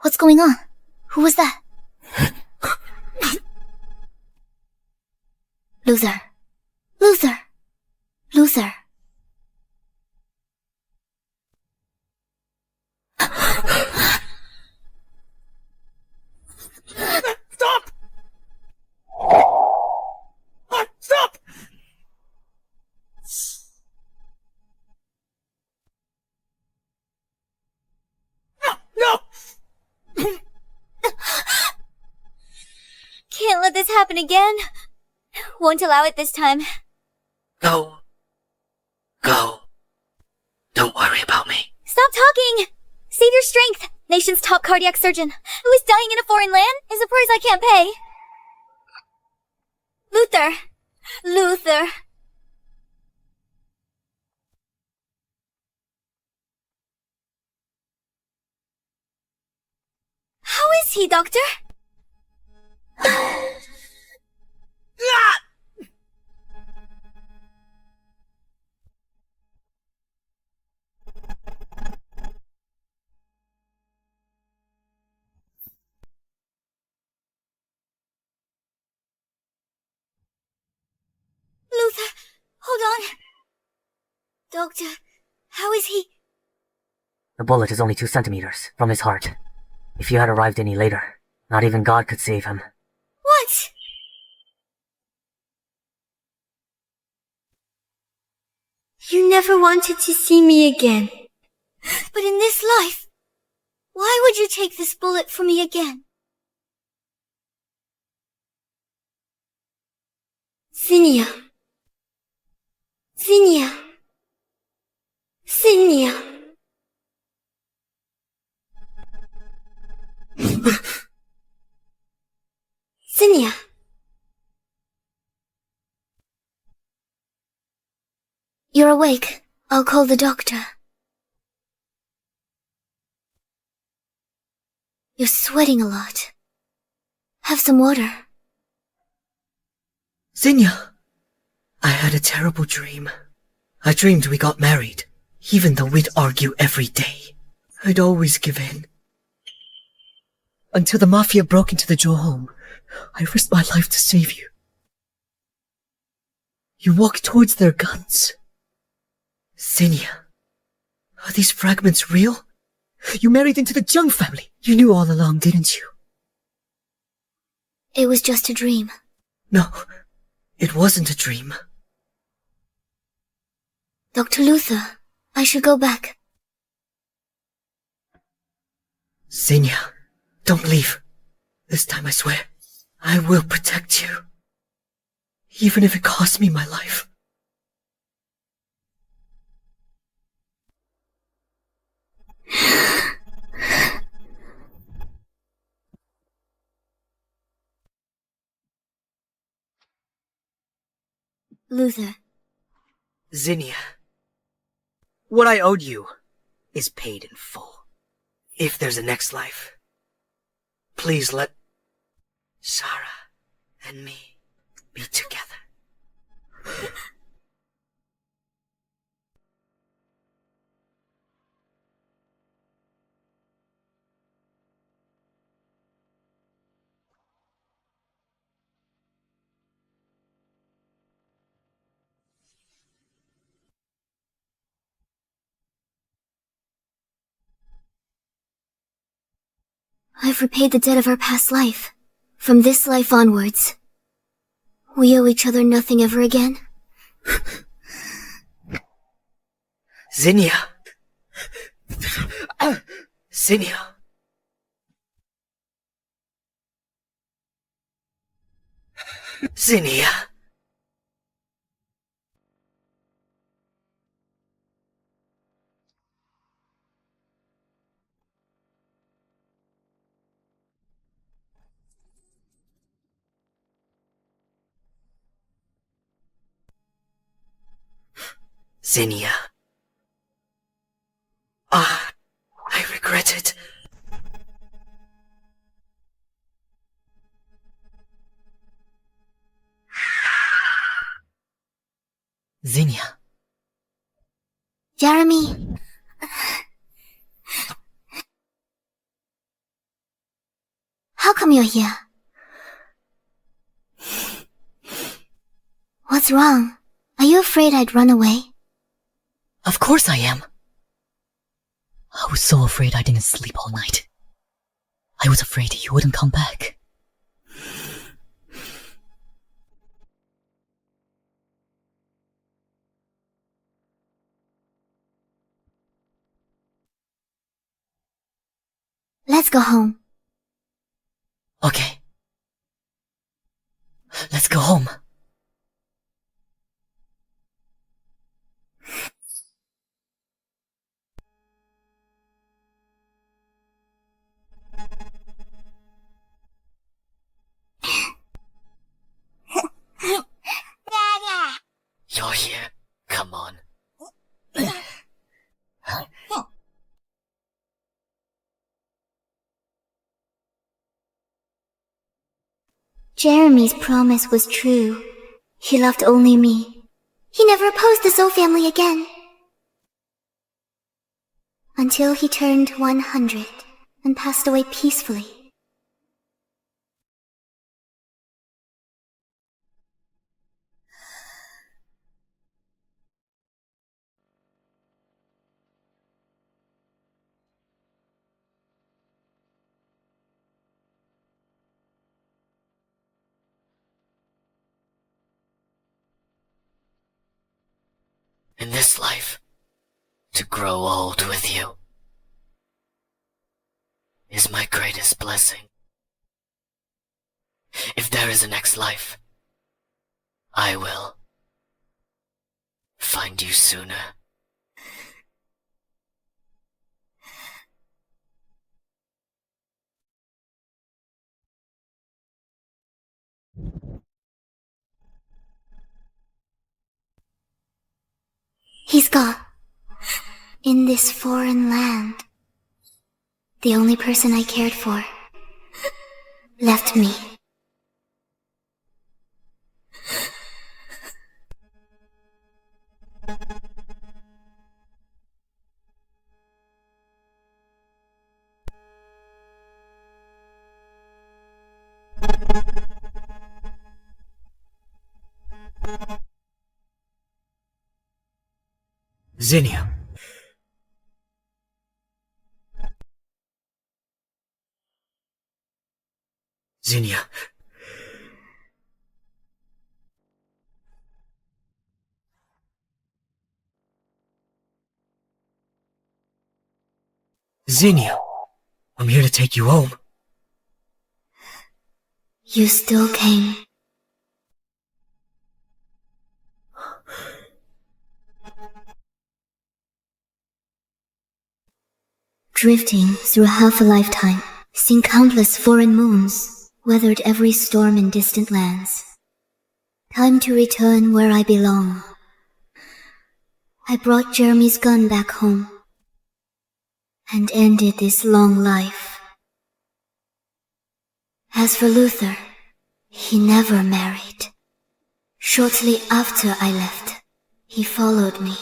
what's going on? Who was that? Luther. Luther. Luther.
Stop! Stop! No!
Can't let this happen again. Won't allow it this time.
Go. Don't worry about me.
Stop talking! Save your strength! Nation's top cardiac surgeon, who is dying in a foreign land, is a price I can't pay. Luther. How is he, Doctor? Luther, hold on. Doctor, how is he?
The bullet is only 2 centimeters from his heart. If you had arrived any later, not even God could save him.
What? You never wanted to see me again. But in this life, why would you take this bullet from me again? Zinnia. You're awake. I'll call the doctor. You're sweating a lot. Have some water.
Zinnia! I had a terrible dream. I dreamed we got married, even though we'd argue every day. I'd always give in. Until the Mafia broke into the Joe home, I risked my life to save you. You walked towards their guns. Zinnia, are these fragments real? You married into the Jung family. You knew all along, didn't you?
It was just a dream.
No, it wasn't a dream.
Dr. Luther, I should go back.
Zinnia, don't leave. This time I swear, I will protect you. Even if it costs me my life.
Luther.
Zinnia, what I owed you is paid in full. If there's a next life, please let Sarah and me be together.
I've repaid the debt of our past life. From this life onwards, we owe each other nothing ever again.
Zinnia! Zinnia!
Zinnia. Zinnia. Ah, I regret it.
Zinnia.
Jeremy. How come you're here? What's wrong? Are you afraid I'd run away?
Of course I am. I was so afraid I didn't sleep all night. I was afraid you wouldn't come back.
Let's go home.
Okay. Let's go home. You're here. Come on.
Jeremy's promise was true. He loved only me. He never opposed the Zhou family again. Until he turned 100 and passed away peacefully.
In this life, to grow old with you is my greatest blessing. If there is a next life, I will find you sooner.
He's gone. In this foreign land, the only person I cared for left me.
Zinnia. Zinnia. Zinnia. I'm here to take you home.
You still came. Drifting through half a lifetime, seen countless foreign moons, weathered every storm in distant lands. Time to return where I belong. I brought Jeremy's gun back home and ended this long life. As for Luther, he never married. Shortly after I left, he followed me.